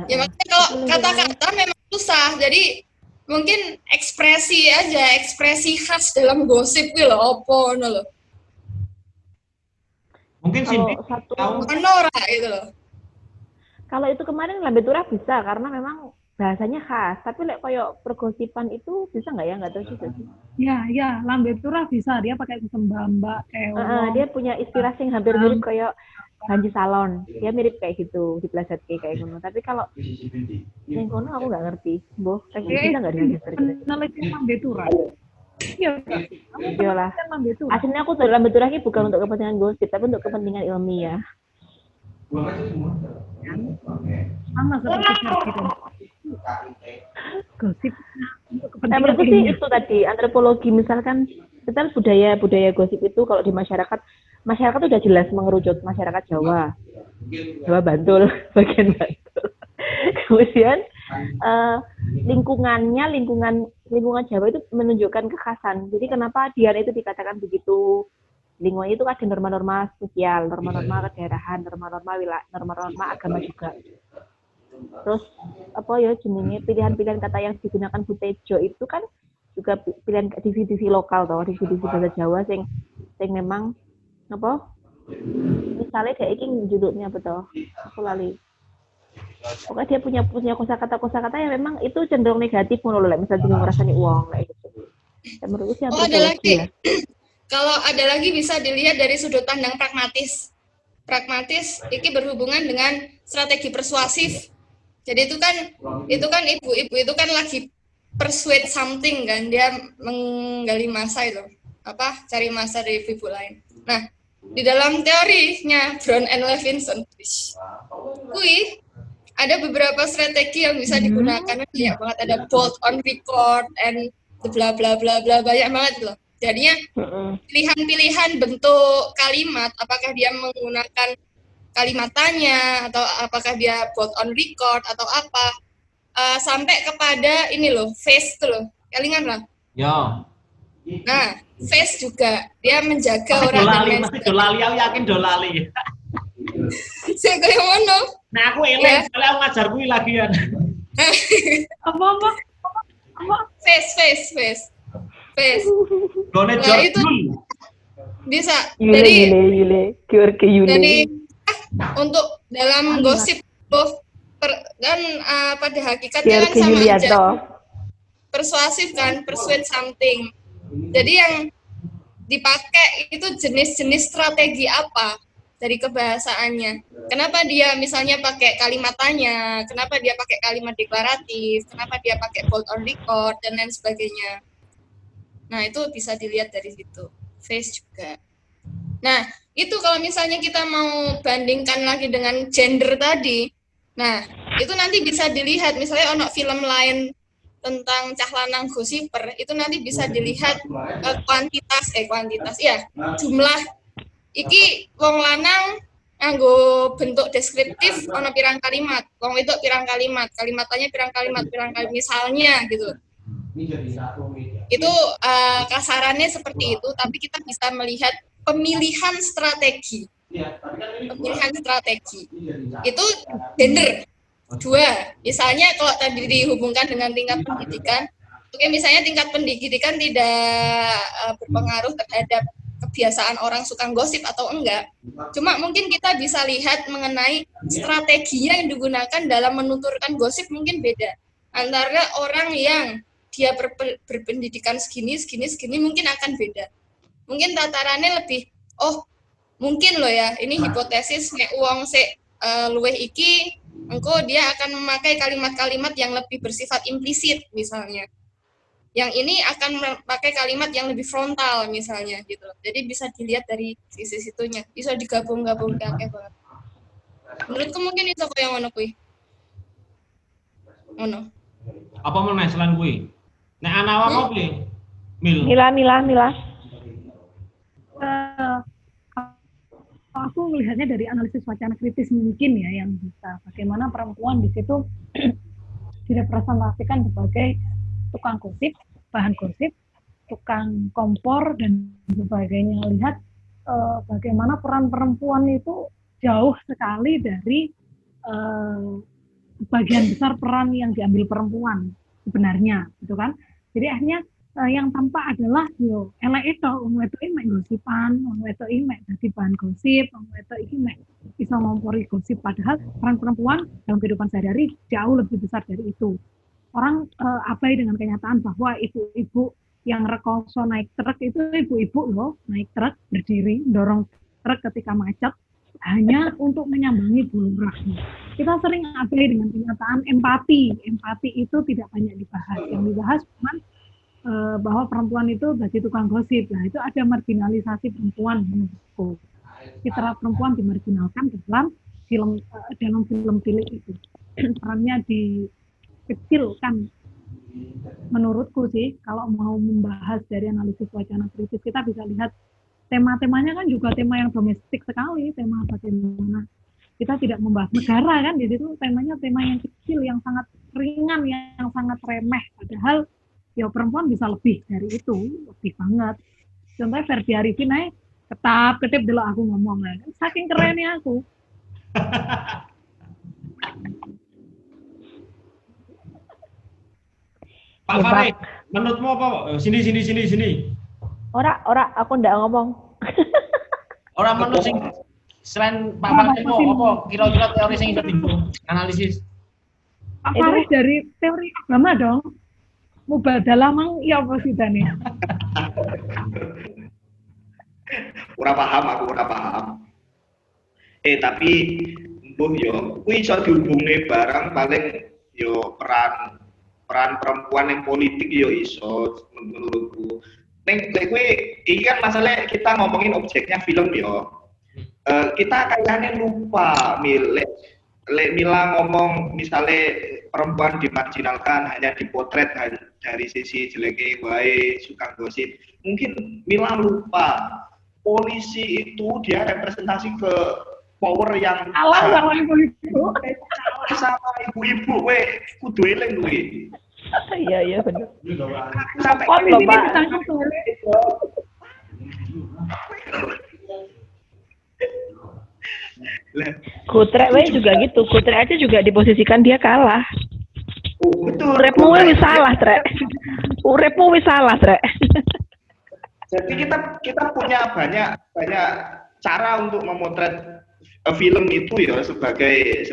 Ya makanya kalau kata-kata memang susah, jadi mungkin ekspresi khas dalam gosip gitu loh, apa loh. Mungkin Cindy tahu Nora gitu loh. Kalau itu kemarin Lambe Turah bisa karena memang bahasanya khas, tapi lek koyo pergosipan itu bisa nggak ya, nggak tahu juga sih. Ya, Lambe Turah bisa, dia pakai sembamba, dia punya inspirasi yang hampir mirip kayak Banji Salon, dia mirip kayak gitu, di Plaza kayak gitu. Tapi kalau yang kono aku nggak ngerti, boh, bisa nggak diregister gitu? Penelitian Lambe Turah. Iyalah. Aslinya aku Lambe Turah ini bukan untuk kepentingan gosip, tapi untuk kepentingan ilmiah. Sama seperti gitu. Gosip. Menurutku sih itu tadi antropologi misalkan kita budaya gosip itu kalau di masyarakat itu udah jelas mengerucut masyarakat Jawa Bantul, bagian Bantul. Kemudian lingkungan lingkungan Jawa itu menunjukkan kekhasan. Jadi kenapa Dian itu dikatakan begitu? Lingkungan itu ada norma-norma sosial, norma-norma kedaerahan, norma-norma agama juga. Terus apa ya jenenge pilihan-pilihan kata yang digunakan Bu Tejo itu kan juga pilihan divisi lokal toh, divisi bahasa Jawa sing memang apa? Misalnya kayak ini judulnya apa toh? Aku lali. Pokoknya dia punya kosakata yang memang itu cenderung negatif ngono lho, misalnya dia ngerasani uang kayak gitu. Dan menurutku sih ada lagi. Ya. Kalau ada lagi bisa dilihat dari sudut pandang pragmatis. Pragmatis ini berhubungan dengan strategi persuasif. Jadi itu kan ibu-ibu itu kan lagi persuade something kan, dia menggali massa itu. Cari massa dari ibu lain. Nah, di dalam teorinya Brown and Levinson, ada beberapa strategi yang bisa digunakan. Banyak banget, ada bold on record and bla bla bla bla, banyak banget loh. Jadinya pilihan-pilihan bentuk kalimat, apakah dia menggunakan kalimat tanya atau apakah dia bold on record atau apa, sampai kepada ini loh, face tuh loh, kelingan lah. Ya. Nah, face juga dia menjaga orang dan dolali, aku yakin dolali. Saya kayak mana? Nah, aku eleng, soalnya aku ngajar kuwi lagian. Apa? Face. Gone nah, itu bisa. Yule. Jadi untuk dalam gosip dan pada hakikatnya kan sama aja. Persuasif kan, persuade something. Jadi yang dipakai itu jenis-jenis strategi apa dari kebahasaannya. Kenapa dia misalnya pakai kalimat tanya, kenapa dia pakai kalimat deklaratif, kenapa dia pakai bold on record, dan lain sebagainya. Nah, itu bisa dilihat dari situ. Face juga. Nah, itu kalau misalnya kita mau bandingkan lagi dengan gender tadi, nah, itu nanti bisa dilihat, misalnya ono film lain tentang cah lanang gosiper, itu nanti bisa dilihat kuantitas ya, jumlah iki wong lanang nganggo bentuk deskriptif ono pirang kalimat, wong wedok pirang kalimat, kalimatannya pirang kalimat misalnya gitu. Itu kasarannya seperti itu, tapi kita bisa melihat pemilihan strategi. Itu gender. 2, misalnya kalau tadi dihubungkan dengan tingkat pendidikan, misalnya tingkat pendidikan tidak berpengaruh terhadap kebiasaan orang suka gosip atau enggak. Cuma mungkin kita bisa lihat mengenai strateginya yang digunakan dalam menuturkan gosip mungkin beda. Antara orang yang dia berpendidikan segini mungkin akan beda. Mungkin tatarannya lebih, mungkin loh ya, ini hipotesis nek wong sik luweh iki engko dia akan memakai kalimat-kalimat yang lebih bersifat implisit misalnya. Yang ini akan memakai kalimat yang lebih frontal misalnya gitu. Jadi bisa dilihat dari sisi situnya. Bisa digabung-gabung kayak banget. Menurutku mungkin itu yang ngono kuwi. Ngono. Apa meneh selain kuwi? Nek ana apa kuwi? Mila. Aku melihatnya dari analisis wacana kritis mungkin ya, yang bisa bagaimana perempuan di situ direpresentasikan sebagai tukang gosip, bahan gosip, tukang kompor dan sebagainya. Lihat bagaimana peran perempuan itu jauh sekali dari bagian besar peran yang diambil perempuan sebenarnya, gitu kan? Jadi akhirnya yang tampak adalah yo elek itu wong wedok iki mek gosipan, wong wedok iki mek dadi bahan gosip, wong wedok iki mek iso ngompori gosip, padahal peran perempuan dalam kehidupan sehari-hari jauh lebih besar dari itu. Orang abai dengan kenyataan bahwa ibu-ibu yang rekoso naik truk itu ibu-ibu loh, naik truk berdiri dorong truk ketika macet hanya untuk menyambangi bulurahnya. Kita sering abai dengan kenyataan empati itu tidak banyak dibahas. Yang dibahas cuma bahwa perempuan itu bagi tukang gosip. Nah, itu ada marginalisasi perempuan menurutku. Citra perempuan dimarginalkan dalam film itu. Perannya dikecilkan. Menurutku sih, kalau mau membahas dari analisis wacana kritis, kita bisa lihat tema-temanya kan juga tema yang domestik sekali, tema bagaimana kita tidak membahas negara kan, di situ temanya tema yang kecil, yang sangat ringan, yang sangat remeh. Padahal ya perempuan bisa lebih dari itu, lebih banget. Contohnya Ferdi Arifin aja ketip dulu aku ngomong, saking kerennya aku. Pak Farid, menurutmu apa? Sini. Ora, aku ndak ngomong. Orang menurut sing selain Pak Farid apa kira-kira teori sing iso analisis? Pak Farid dari teori agama dong. Mubadalah mang iya apa sih Dani? Ora paham. Tapi mbuh yo kuwi iso dihubungne barang paling yo peran perempuan yang politik yo iso menurutku. Ning kuwi iki kan masalah kita ngomongin objeknya film yo. Kita kayaknya lupa Mila ngomong misalnya perempuan dimarginalkan hanya dipotret dari sisi jeleknya wae suka gosip. Mungkin Mila lupa polisi itu dia representasi ke power yang sama ibu-ibu. Sama ibu-ibu kudu eling kuwi. Iya benar. Sampai polisi ini ditangkap Kutrek juga gitu. Kutrek aja juga diposisikan dia kalah. Betul. Urepmu wis salah, Trek. Jadi kita punya banyak cara untuk memotret film itu ya sebagai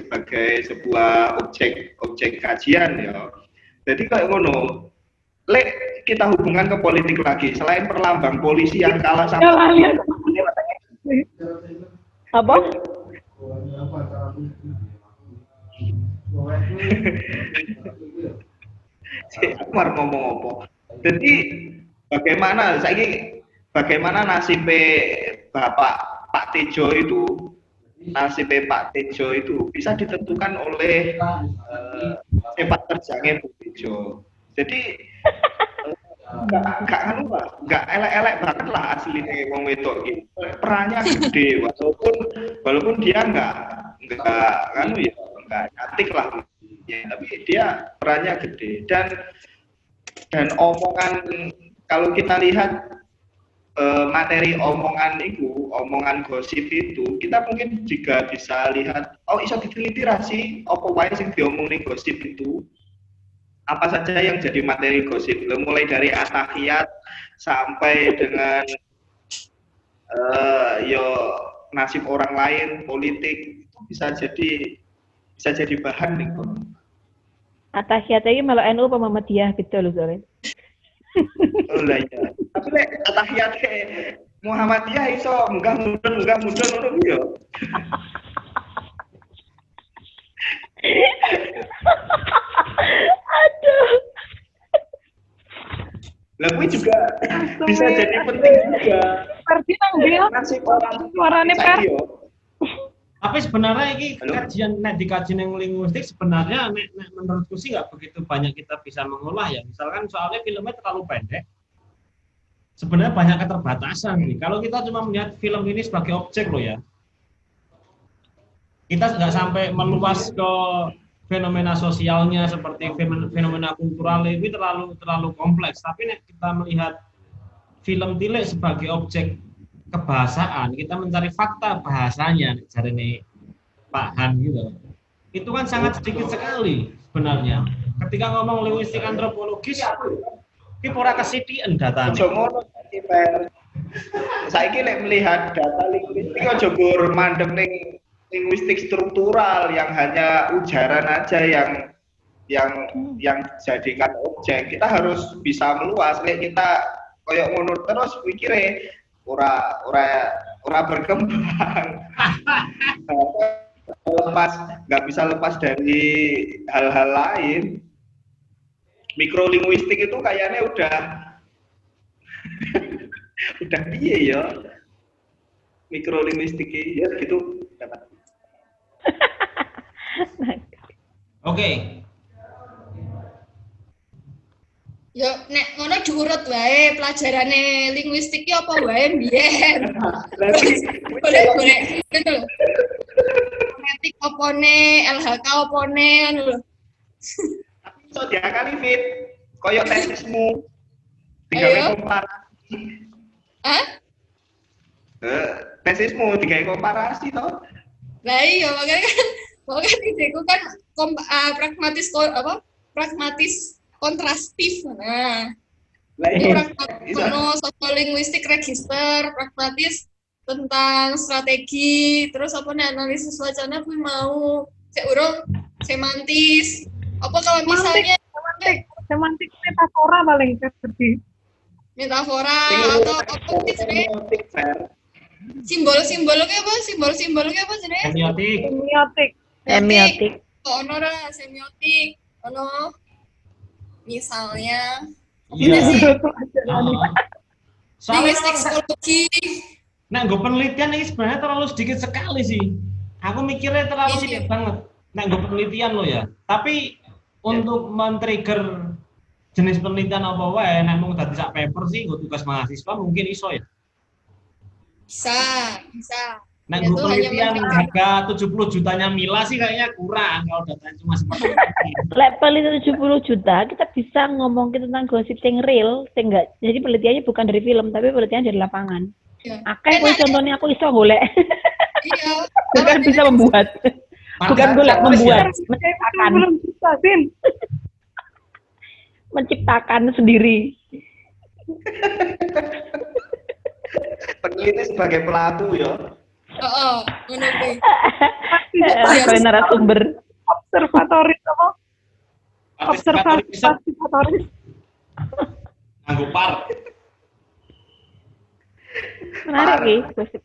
sebuah objek kajian ya. Jadi kayak ngono. Kita hubungkan ke politik lagi. Selain perlambang polisi yang kalah sama apa? Aku mau ngomong apa? Jadi bagaimana nasib Pak Tejo itu bisa ditentukan oleh sepak terjangnya Bu Tejo. Jadi nggak elek-elek banget lah aslinya wong wedok gitu. Perannya gede walaupun dia nggak cantik lah ya, tapi dia perannya gede dan omongan kalau kita lihat materi omongan gosip itu kita mungkin juga bisa lihat iso diteliti ra sih apa wae sing diomongin gosip itu apa saja yang jadi materi gosip mulai dari atahiyat sampai dengan nasib orang lain politik itu bisa jadi bahan nih kok. Atahiyat iki melo NU apa Muhammadiyah gitu lho sore. Oh lah ya. Tapi lek atahiyat Muhammadiyah iso munggah mudun ngono yo. Aduh. Lah kuwi juga bisa jadi penting juga. Arti nang dia suarane per. Tapi sebenarnya ini kajian dikaji yang linguistik sebenarnya menurutku sih nggak begitu banyak kita bisa mengolah ya. Misalkan soalnya filmnya terlalu pendek. Sebenarnya banyak keterbatasan nih. Kalau kita cuma melihat film ini sebagai objek loh ya. Kita nggak sampai meluas ke fenomena sosialnya seperti fenomena kultural ini terlalu kompleks. Tapi kita melihat film tilik sebagai objek kebahasaan, kita mencari fakta bahasanya, cari nih Pak Han gitu. Itu kan sangat sedikit sekali sebenarnya. Ketika ngomong linguistik antropologis, ini ora kesitian datanya. Saiki lek melihat data linguistik aja gur mandek ning linguistik struktural yang hanya ujaran aja yang dijadikan objek. Kita harus bisa meluas. Lek kita koyok ngono terus pikire ora berkembang. Nggak bisa lepas dari hal-hal lain. Mikrolinguistik itu kayaknya udah piye ya. Mikrolinguistik ya gitu. Oke. Yo nek ngono diurut wae pelajarane linguistik ki apa wae mbiyen. Boleh gitu lho. Fonetik opone, LHK opone ngono lho. Tapi iso diakali fit. koyo tesismu. Ayo. Digawe komparasi. Hah? Tesismu digawe komparasi to. Lah iya makanya ideku kan pragmatis pragmatis kontrastif. Nah, Lah ini iya. pragmatis sosiolinguistik register, pragmatis tentang strategi, terus apa nih analisis wacana aku mau seurung semantis. Apa kalau misalnya semantik metafora paling seperti metafora atau apa sih sebenarnya? Simbol-simbolnya apa? Simbol-simbolnya apa sebenarnya? semiotik. Oh, ono ra semiotik. Ono misalnya Iya. linguistik Soalnya psikologi. gue penelitian ini sebenarnya terlalu sedikit sekali sih. Aku mikirnya terlalu Iya. sedikit banget. Gue penelitian lo ya. Tapi untuk men-trigger jenis penelitian apa wae, nek mung dadi sak paper sih gue tugas mahasiswa mungkin iso ya. Bisa. Nek Itu gue hanya penelitian men-trigger. harga 70 jutanya Mila sih kayaknya kurang kalau datanya cuma seperti ini. Lek penelitian 70 juta, kita bisa ngomongin tentang gosip sing real, sing enggak. Jadi penelitiannya bukan dari film, tapi penelitiannya dari lapangan. Ya. Akeh kowe contohnya aku iso golek. Iya. Bukan bisa membuat. Bukan golek membuat, menciptakan. Belum bisa, Sin. Menciptakan sendiri. Peneliti sebagai pelaku ya. Heeh, ngono kuwi. Sebagai narasumber. Observatoris apa? Observatory riset Observatoris. nganggo par. Menarik nih gosip.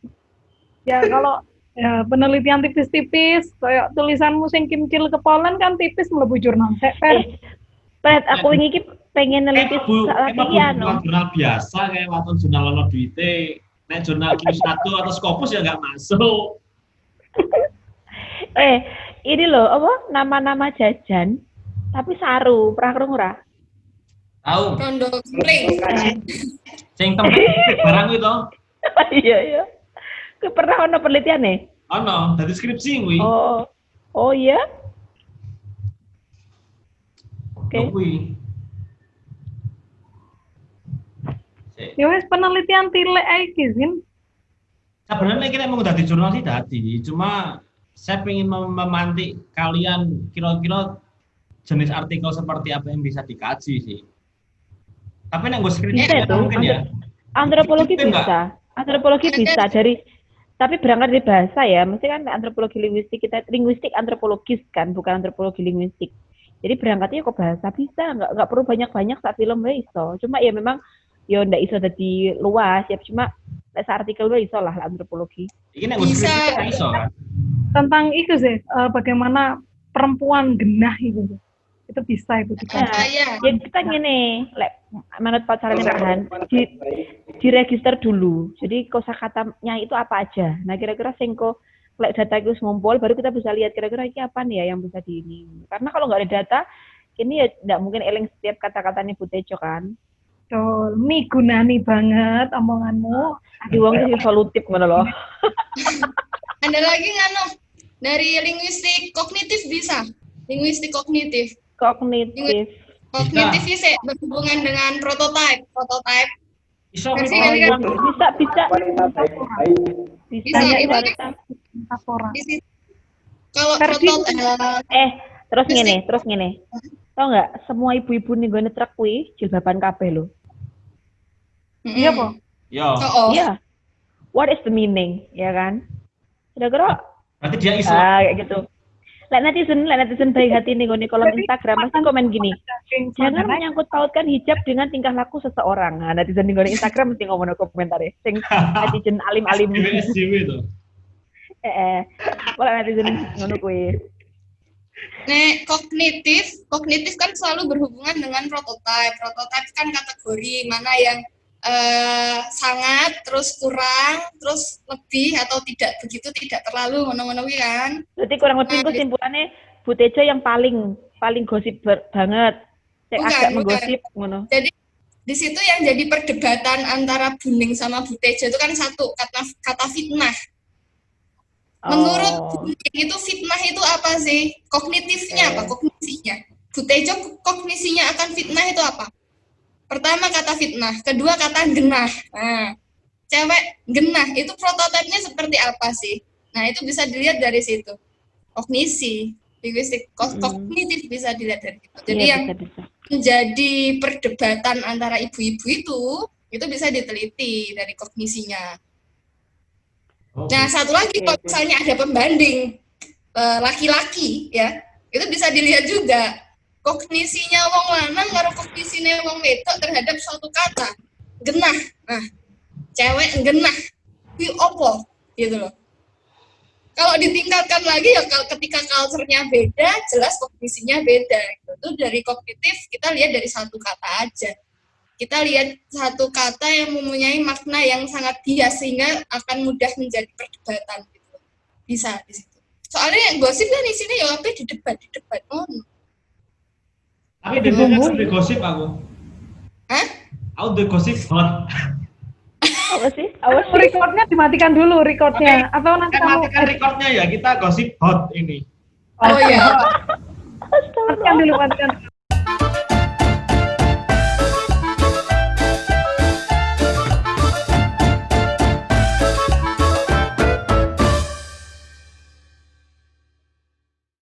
Ya kalau ya penelitian tipis-tipis kayak tulisanmu sing kimcil kepolen kan tipis mlebu jurnal per. Pret, aku ini pengen neliti lagi anu. Jurnal biasa kayak waktu jurnal ono duite, nek jurnal Q1 atau Scopus ya nggak masuk. Ini loh, apa nama-nama jajan tapi saru, pernah krungu ora? Tahu, Rondo Kempling. sing tempat barang itu. Iya. Kowe pernah ono penelitian nih? Ono, dari skripsi kuwi. Oh iya. Oke. Kuwi. Ya wis penelitian tilek ae iki, Sin. Sebenarnya kita mau dadi jurnal sih dadi, cuma saya ingin memantik kalian kira-kira jenis artikel seperti apa yang bisa dikaji sih. Tapi nek gue skripsi Bisa nggak itu. mungkin ya. Antropologi Itu enggak? bisa. Antropologi bisa dari tapi berangkat dari bahasa ya. Mesti kan antropologi linguistik kita linguistik antropologis kan, bukan antropologi linguistik. Jadi berangkatnya kok bahasa bisa, nggak perlu banyak-banyak saat film iso. Cuma ya memang ya ndak iso dadi luas ya, cuma artikel iso lah antropologi. Ini nek gue Bisa. skripsi kan iso kan. Tentang itu sih, bagaimana perempuan genah itu. Itu bisa itu juga. Saya. Ya kita gini, menurut pacarnya Farhan, diregister dulu. Jadi kosakatanya itu apa aja. Nah kira-kira singko data itu ngumpul, baru kita bisa lihat kira-kira ini apa nih ya yang bisa di ini. Karena kalau nggak ada data, ini ya nggak mungkin eling setiap kata-katanya Bu Tejo kan. Betul, gunani banget omonganmu. Di wong itu solutif ngono loh. Ada lagi ngano dari linguistik kognitif bisa. Linguistik kognitif. Kognitif. Kognitif sih berhubungan dengan prototype. Iso Versi iso. kalian Bisa. Bisa, itu kan Metafora. di situ. Kalau Versi- prototype terus ngene. Tau nggak, semua ibu-ibu nih gue netrek kuwi jilbaban kabeh lho. Iya kok. Yo. Oh. Iya. What is the meaning, ya kan? Kira-kira Berarti dia iso. kayak gitu. Lek netizen baik hati nih gue kolom Instagram pasti komen gini. Jangan menyangkut pautkan hijab dengan tingkah laku seseorang. Nah, netizen nih gue Instagram mesti ngomong komentar ya. Sing netizen alim-alim. SJW itu. Boleh netizen ngono kuwi. Nek kognitif kan selalu berhubungan dengan prototype. Prototype kan kategori mana yang sangat, terus kurang, terus lebih atau tidak begitu, tidak terlalu ngono-ngono kan. Berarti kurang lebih kesimpulannya Bu Tejo yang paling gosip banget. Cek Bukan, agak bukan. menggosip ngono. Jadi di situ yang jadi perdebatan antara Buning sama Bu Tejo itu kan satu kata fitnah. Menurut Buning itu fitnah itu apa sih? Kognitifnya apa? Kognisinya? Butejo kognisinya akan fitnah itu apa? Pertama kata fitnah, kedua kata genah. Nah, cewek genah itu prototipenya seperti apa sih? Nah, itu bisa dilihat dari situ. Kognisi, linguistik kognitif bisa dilihat dari situ. Jadi yang menjadi perdebatan antara ibu-ibu itu bisa diteliti dari kognisinya. Nah, satu lagi kalau misalnya ada pembanding laki-laki ya, itu bisa dilihat juga kognisinya wong lanang karo kognisine wong wedok terhadap suatu kata. Genah. Nah, cewek genah. Kuwi opo? Gitu loh. Kalau ditingkatkan lagi ya ketika culture-nya beda, jelas kognisinya beda. Itu dari kognitif kita lihat dari satu kata aja. Kita lihat satu kata yang mempunyai makna yang sangat bias sehingga akan mudah menjadi perdebatan gitu. Bisa di situ. Soalnya yang gosip kan di sini ya apa di debat. Tapi di gosip aku. Hah? Aku di gosip hot. Apa sih? Recordnya dimatikan dulu recordnya. Tapi, atau nanti kan matikan recordnya ya, kita gosip hot ini. Oh iya. Matikan dulu.